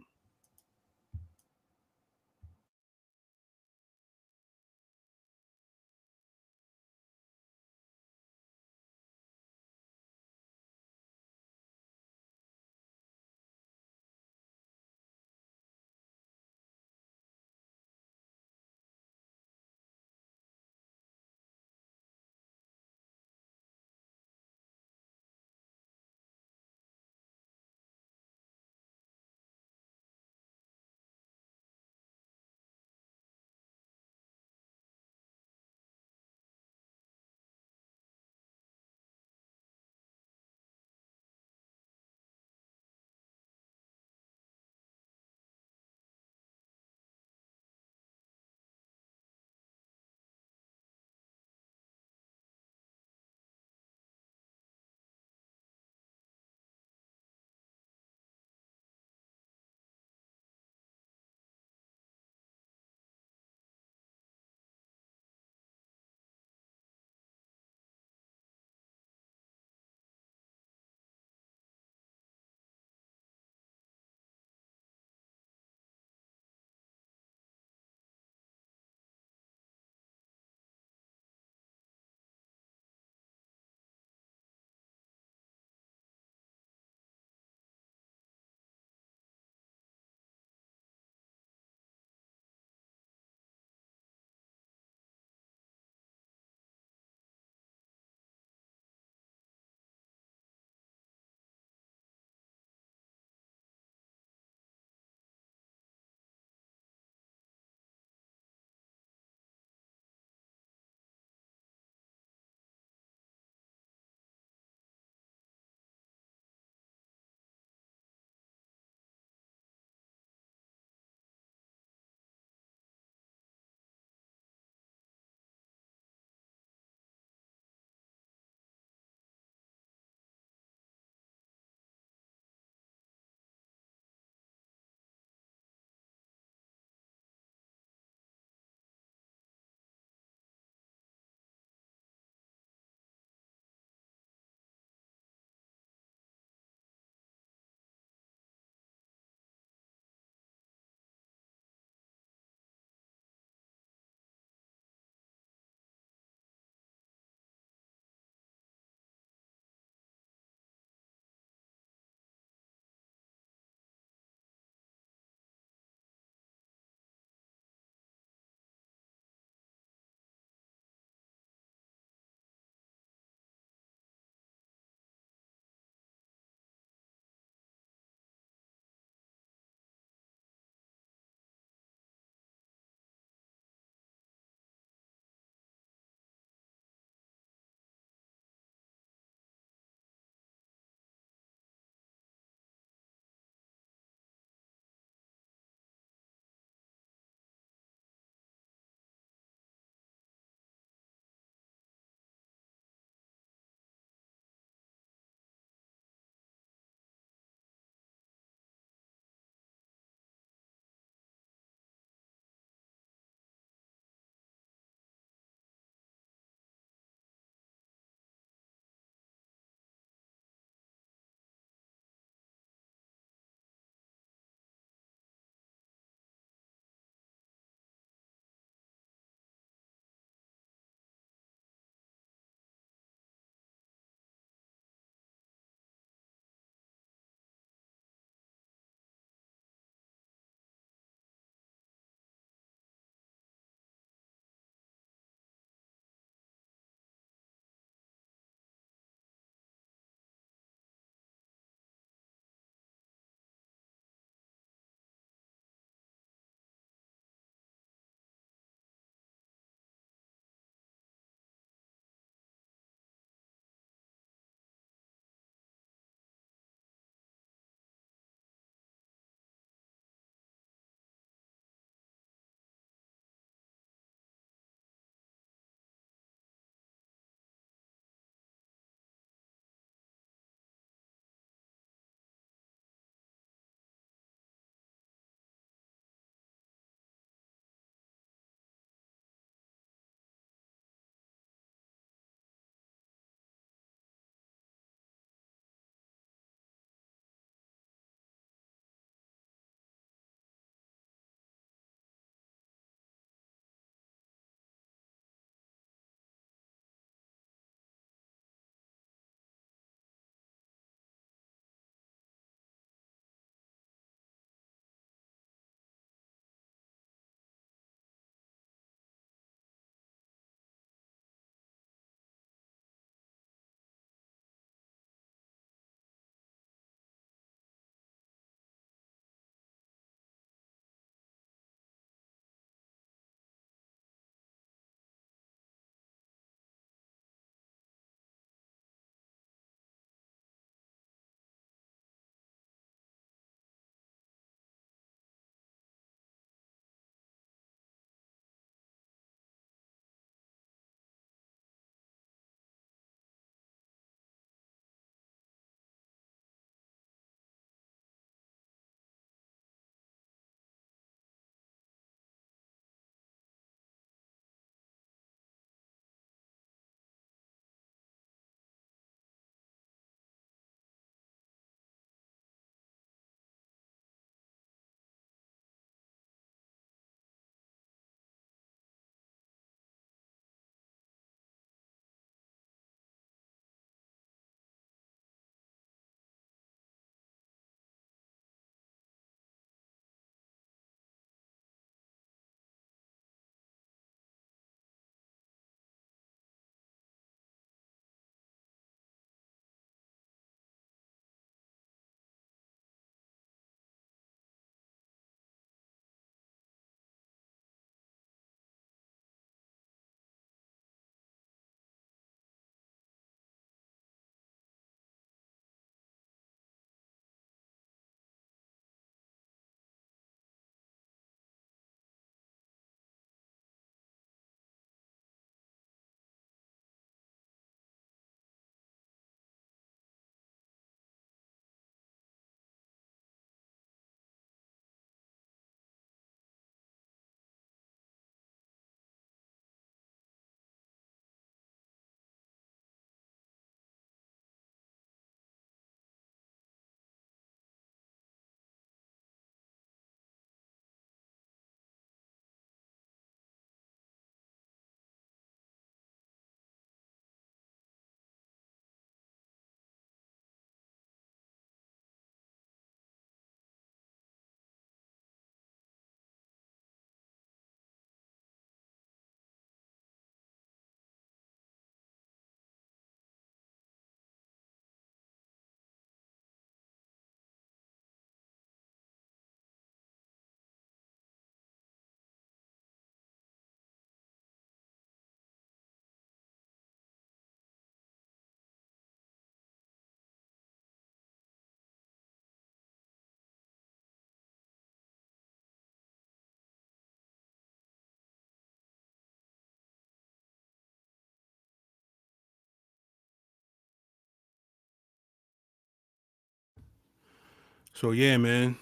So yeah, man.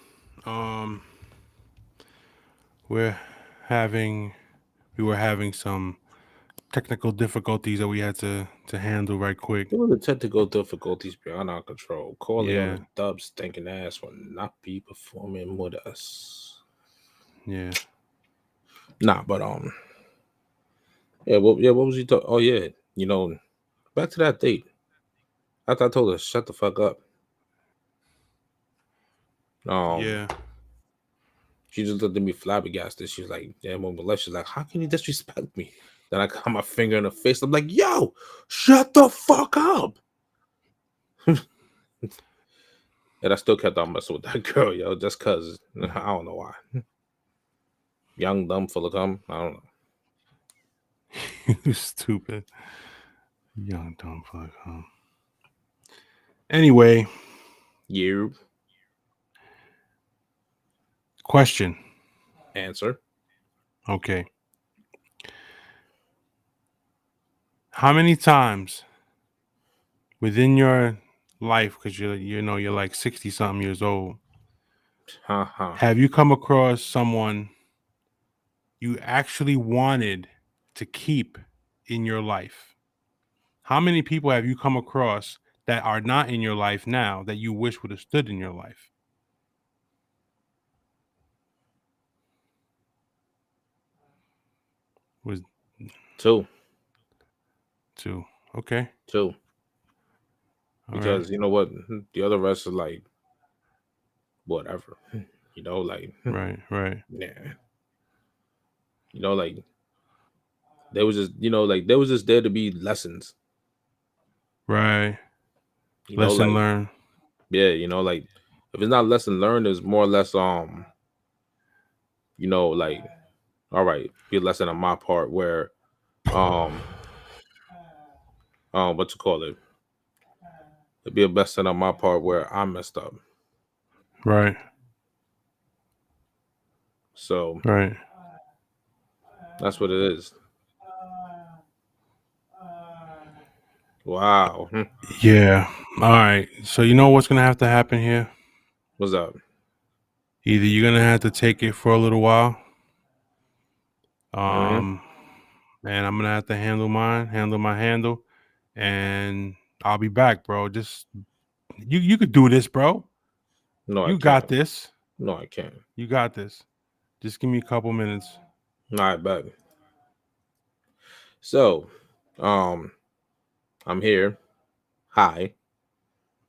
Um, we're having we were having some technical difficulties that we had to handle right quick. There were the technical difficulties beyond our control. Corleone Yeah, and Dub's stinking ass will not be performing with us. yeah, Nah, but yeah. What was you talking? Oh yeah, back to that date. After I told her shut the fuck up, um, yeah. she just looked at me flabbergasted. She was like, "Yeah, Mom, she's like, how can you disrespect me?" Then I got my finger in her face. I'm like, "Yo, shut the fuck up!" And I still kept on messing with that girl, yo, just cause I don't know why. Young, dumb, full of cum. I don't know. You stupid young dumb fuck. Huh? Anyway, You question. answer. Okay, how many times within your life, because you're like 60 something years old, Ha ha. have you come across someone you actually wanted to keep in your life? How many people have you come across that are not in your life now that you wish would have stood in your life? Was Two. two. Okay. Two. All right. Because you know what? The other rest is like whatever. Like Right. Right. yeah. Like there was just like there was just there to be lessons. Right. Lesson Like learned. yeah, like if it's not lesson learned, it's more or less like all right, be a lesson on my part where um what you call it? It'd be a lesson on my part where I messed up. Right. So Right. that's what it is. Wow. Yeah. All right. So you know what's gonna have to happen here? What's up? Either you're gonna have to take it for a little while, Mm-hmm. um, and I'm gonna have to handle my handle, and I'll be back, bro. Just you could do this, bro. No, I You got can't. this. No, I can't. You got this. Just give me a couple minutes. All right, bet. So, um, I'm here. Hi,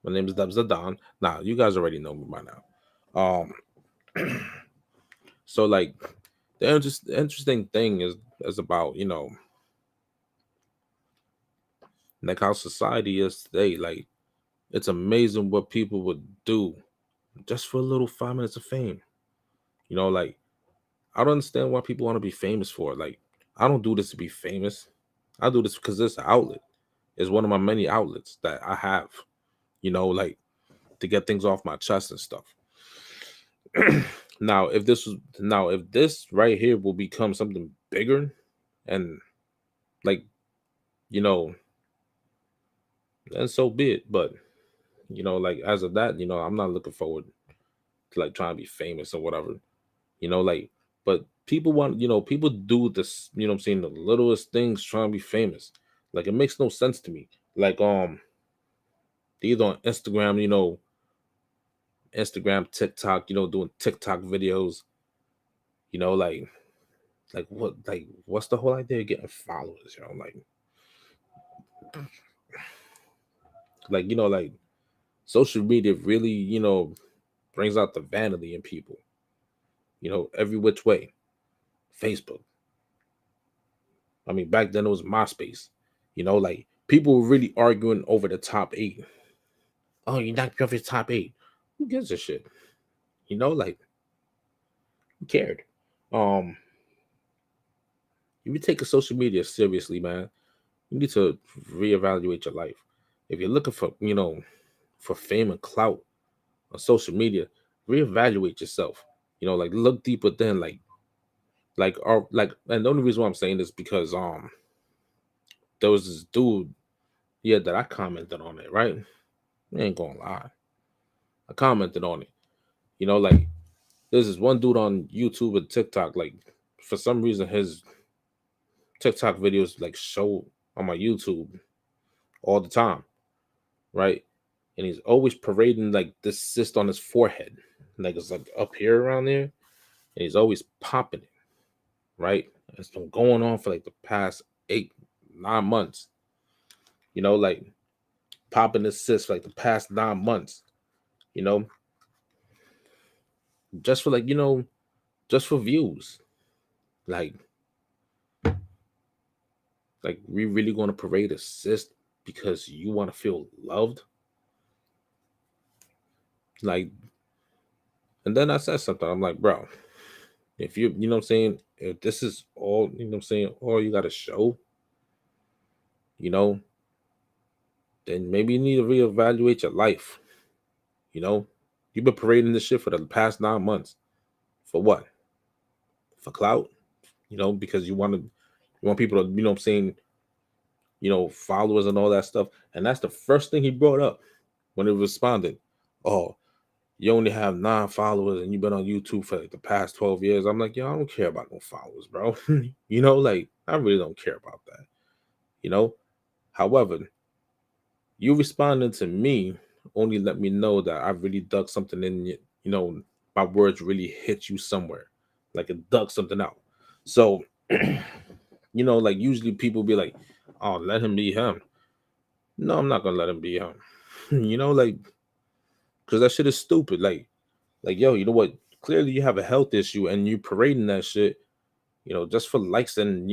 my name is Dubs the Don. Now, you guys already know me by now. So like the interesting thing is about like how society is today. Like it's amazing what people would do just for a little 5 minutes of fame. Like I don't understand why people want to be famous for it. Like I don't do this to be famous. I do this because this outlet is one of my many outlets that I have. Like to get things off my chest and stuff. If this right here will become something bigger and like you know then so be it. But like as of that, I'm not looking forward to like trying to be famous or whatever. Like but people want, people do this, I'm saying, the littlest things trying to be famous. Like it makes no sense to me. Like these on Instagram, Instagram, TikTok, doing TikTok videos, like what, like what's the whole idea of getting followers, like social media really, brings out the vanity in people, every which way. Facebook. I mean, back then it was MySpace. Like people were really arguing over the top eight. Oh, you're not your top eight. Who gives a shit? Like who cared? Um, if you take a social media seriously, man, you need to reevaluate your life. If you're looking for, for fame and clout on social media, reevaluate yourself. Like look deep within, and the only reason why I'm saying this because there was this dude, yeah, that I commented on it, right? I ain't gonna lie. I commented on it. Like there's this one dude on YouTube and TikTok. Like for some reason, his TikTok videos like show on my YouTube all the time, right? And he's always parading like this cyst on his forehead, like it's like up here around there, and he's always popping it, right? It's been going on for like the past 8, 9 months, like popping this cyst for like the past 9 months, you know, just for like, just for views. Like, we really going to parade a cyst because you want to feel loved? Like, and then I said something. I'm like, bro, if you know what I'm saying, if this is all, what I'm saying, all you got to show, you know, then maybe you need to reevaluate your life. You've been parading this shit for the past 9 months. For what? For clout? Because you want people to, what I'm saying, followers and all that stuff. And that's the first thing he brought up when he responded. Oh, you only have 9 followers and you've been on YouTube for like the past 12 years. I'm like, yo, I don't care about no followers, bro. Like I really don't care about that. However, you responding to me only let me know that I really dug something in you. My words really hit you somewhere, like it dug something out. So, like usually people be like, "Oh, let him be him." No, I'm not gonna let him be him. Like, because that shit is stupid. Like, yo, you know what? Clearly, you have a health issue, and you parading that shit, just for likes and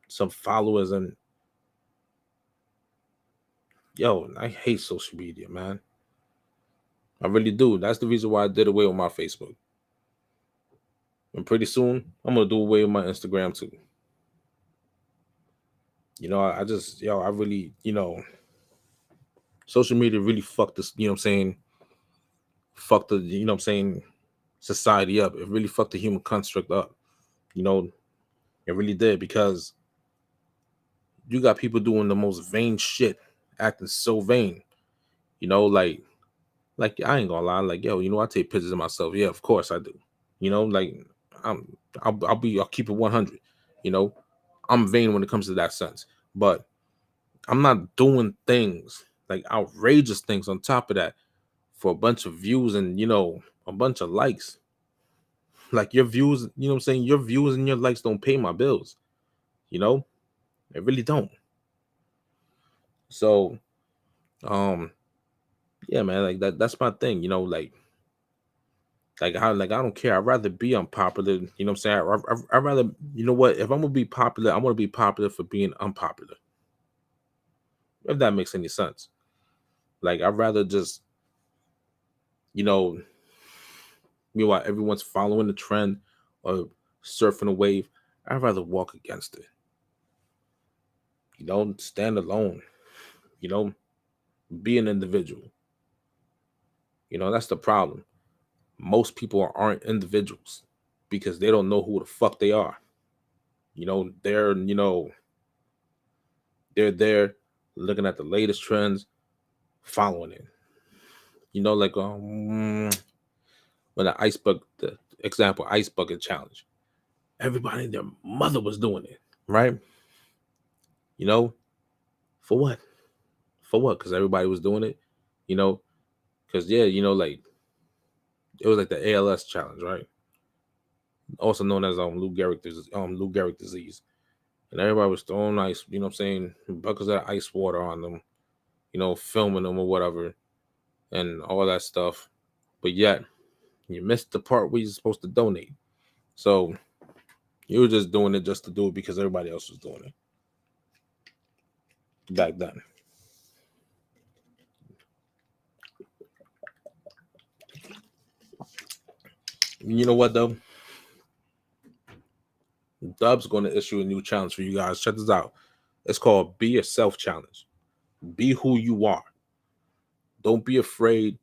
some followers. And yo, I hate social media, man. I really do. That's the reason why I did away with my Facebook. And pretty soon, I'm gonna do away with my Instagram too. I just, I really, social media really fucked this, what I'm saying, fucked the, what I'm saying, society up. It really fucked the human construct up. It really did, because you got people doing the most vain shit, acting so vain. Like I ain't gonna lie, like, yo, I take pictures of myself. Yeah, of course I do. Like I'm, I'll keep it 100. You know, I'm vain when it comes to that sense, but I'm not doing things like outrageous things on top of that for a bunch of views and a bunch of likes. Like your views, what I'm saying, your views and your likes don't pay my bills. They really don't. So, yeah, man, like that's my thing. Like I don't care. I'd rather be unpopular. You know what I'm saying? I'd rather, you know what? If I'm gonna be popular, I want to be popular for being unpopular. If that makes any sense. Like I'd rather just, you know, meanwhile everyone's following the trend or surfing a wave, I'd rather walk against it. Stand alone. You know, be an individual. That's the problem. Most people aren't individuals because they don't know who the fuck they are. They're there looking at the latest trends, following it. Like when the example ice bucket challenge, everybody and their mother was doing it, right? You know, for what? For what? Because everybody was doing it, you know. Because yeah, like it was like the ALS challenge, right? Also known as Lou Gehrig disease, and everybody was throwing ice, what I'm saying, buckets of ice water on them, filming them or whatever, and all that stuff. But yet, you missed the part where you're supposed to donate. So you were just doing it just to do it because everybody else was doing it back then. You know what though? Dub's going to issue a new challenge for you guys. Check this out. It's called Be Yourself Challenge. Be who you are. Don't be afraid,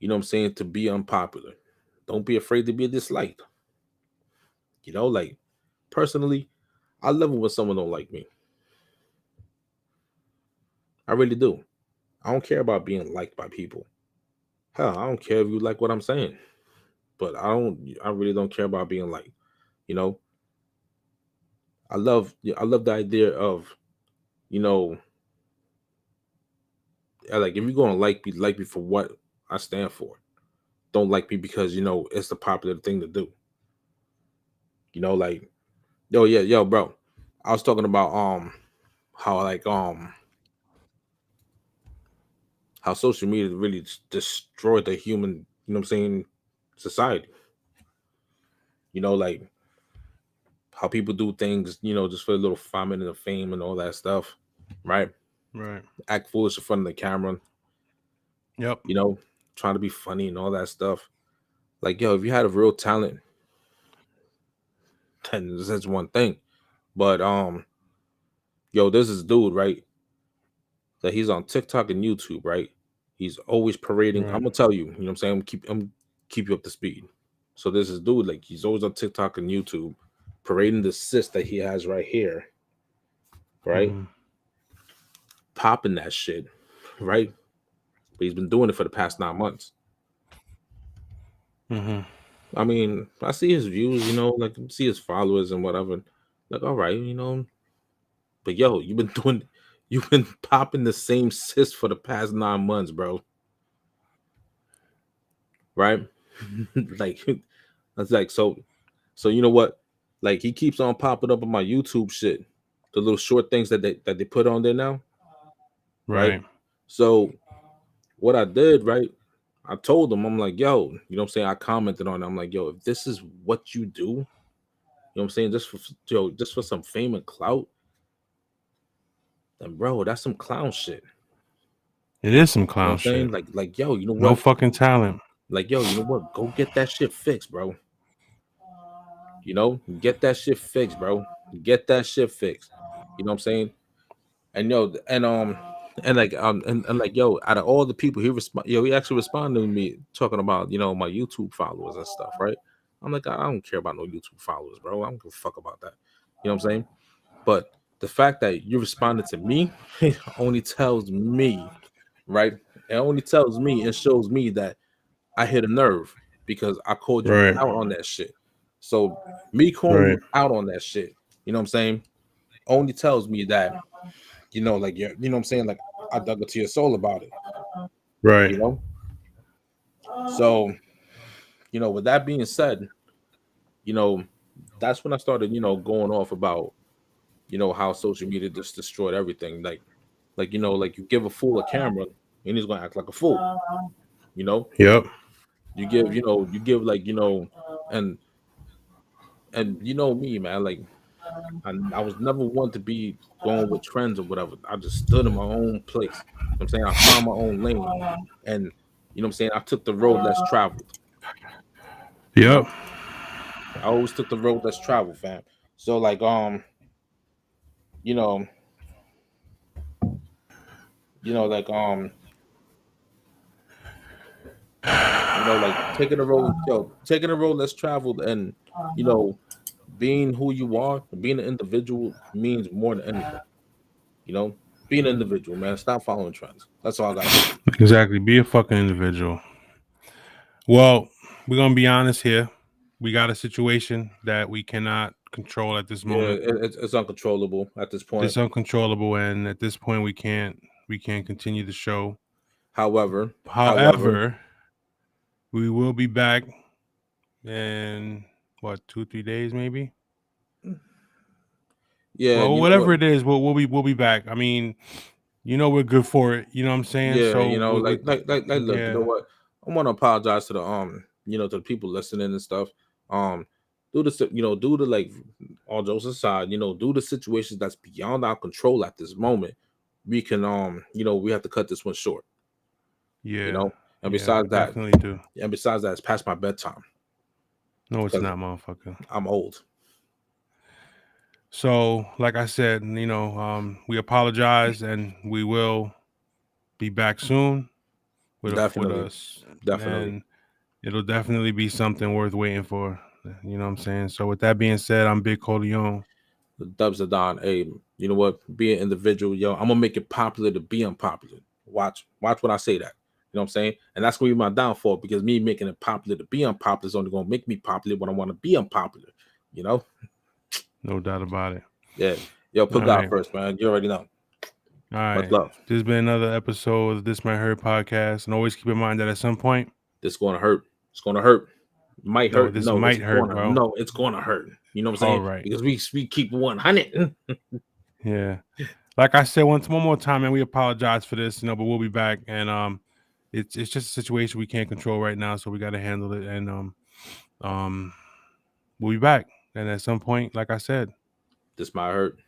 what I'm saying, to be unpopular. Don't be afraid to be disliked. Like personally, I love it when someone don't like me. I really do. I don't care about being liked by people. Hell, I don't care if you like what I'm saying, but I really don't care about being like, you know. I love the idea of, you know, like if you're gonna like me for what I stand for. Don't like me because it's the popular thing to do. Like yo, yeah, yo, bro. I was talking about how like how social media really destroyed the human, what I'm saying, society. Like how people do things, just for a little 5 minutes of fame and all that stuff, right? Right. Act foolish in front of the camera, Yep. you know, trying to be funny and all that stuff. Like, yo, if you had a real talent, then that's one thing. But yo, there's this dude, right? That he's on TikTok and YouTube, right? He's always parading. I'm Right. gonna tell you, you know what I'm saying? I'm keep you up to speed. So there's this dude, like he's always on TikTok and YouTube, parading the cyst that he has right here, right? Mm-hmm. Popping that shit, right? But he's been doing it for the past 9 months. Mm-hmm. I mean, I see his views, like see his followers and whatever. Like, all right, but yo, you've been popping the same cyst for the past 9 months, bro. Right? Like that's like so you know what? Like he keeps on popping up on my YouTube shit. The little short things that they put on there now, right? Right. So what I did, right? I told him, I'm like, yo, what I'm saying? I commented on it. I'm like, yo, if this is what you do, what I'm saying, just for some fame and clout, then bro, that's some clown shit. It is some You know clown what I'm saying? shit. Like, yo, you know No what? fucking talent. Like, yo, you know what? Go get that shit fixed, bro. Get that shit fixed, bro. Get that shit fixed. You know what I'm saying? And yo, and like yo, out of all the people he actually responded to me talking about my YouTube followers and stuff, right? I'm like, I don't care about no YouTube followers, bro. I don't give a fuck about that. You know what I'm saying? But the fact that you responded to me only tells me, right? It only tells me and shows me that I hit a nerve because I called you Right. out on that shit. So me calling Right. you out on that shit, you know what I'm saying, only tells me that, like you know what I'm saying, like I dug into your soul about it, Right. you know? So, with that being said, you know, that's when I started, going off about, how social media just destroyed everything. Like you give a fool a camera and he's gonna act like a fool, you know? Yep. You give like, and me, man, like I was never one to be going with trends or whatever. I just stood in my own place. You know what I'm saying? I found my own lane. And what I'm saying? I took the road less traveled. Yep. I always took the road less traveled, fam. So like you know, like like taking the road less traveled and you know, being who you are, being an individual means more than anything. You know, being an individual, man. Stop following trends. That's all I gotta say. Exactly. Be a fucking individual. Well, we're gonna be honest here. We got a situation that we cannot control at this Yeah, moment. it's uncontrollable at this point. It's uncontrollable, and at this point, we can't continue the show. However, However, we will be back in what 2 3 days maybe. yeah, Well, you know what? whatever it is, we'll be back. I mean, we're good for it. You know what I'm saying? Yeah, So look, you know yeah, what? I want to apologize to the to the people listening and stuff. Due to due to like all jokes aside, due to situations that's beyond our control at this moment, we can we have to cut this one short. You yeah, know, and yeah. We besides that, definitely do. it's past my bedtime No, it's because not, motherfucker. I'm old. So, like I said, we apologize, and we will be back soon with Definitely, us, definitely. and it'll definitely be something worth waiting for. You know what I'm saying? So, with that being said, I'm Big Coleon. The dubs are Don. Hey, you know what? Be an individual, yo. I'm gonna make it popular to be unpopular. Watch what I say that. know what I'm saying? And that's gonna be my downfall, because me making it popular to be unpopular is only gonna make me popular when I want to be unpopular, you know? No doubt about it. Yeah. Yo, put All God right. first, man. You already know. All Much right. love. This has been another episode of This Might Hurt podcast. And always keep in mind that at some point, This gonna hurt. It's gonna hurt. Might no, hurt. this No, it's might hurt, bro. gonna hurt. You know what I'm All saying? right. Because we keep 100. Yeah. Like I said one more time, man, we apologize for this, but we'll be back. And it's just a situation we can't control right now, so we gotta handle it. And we'll be back. And at some point, like I said, This might hurt.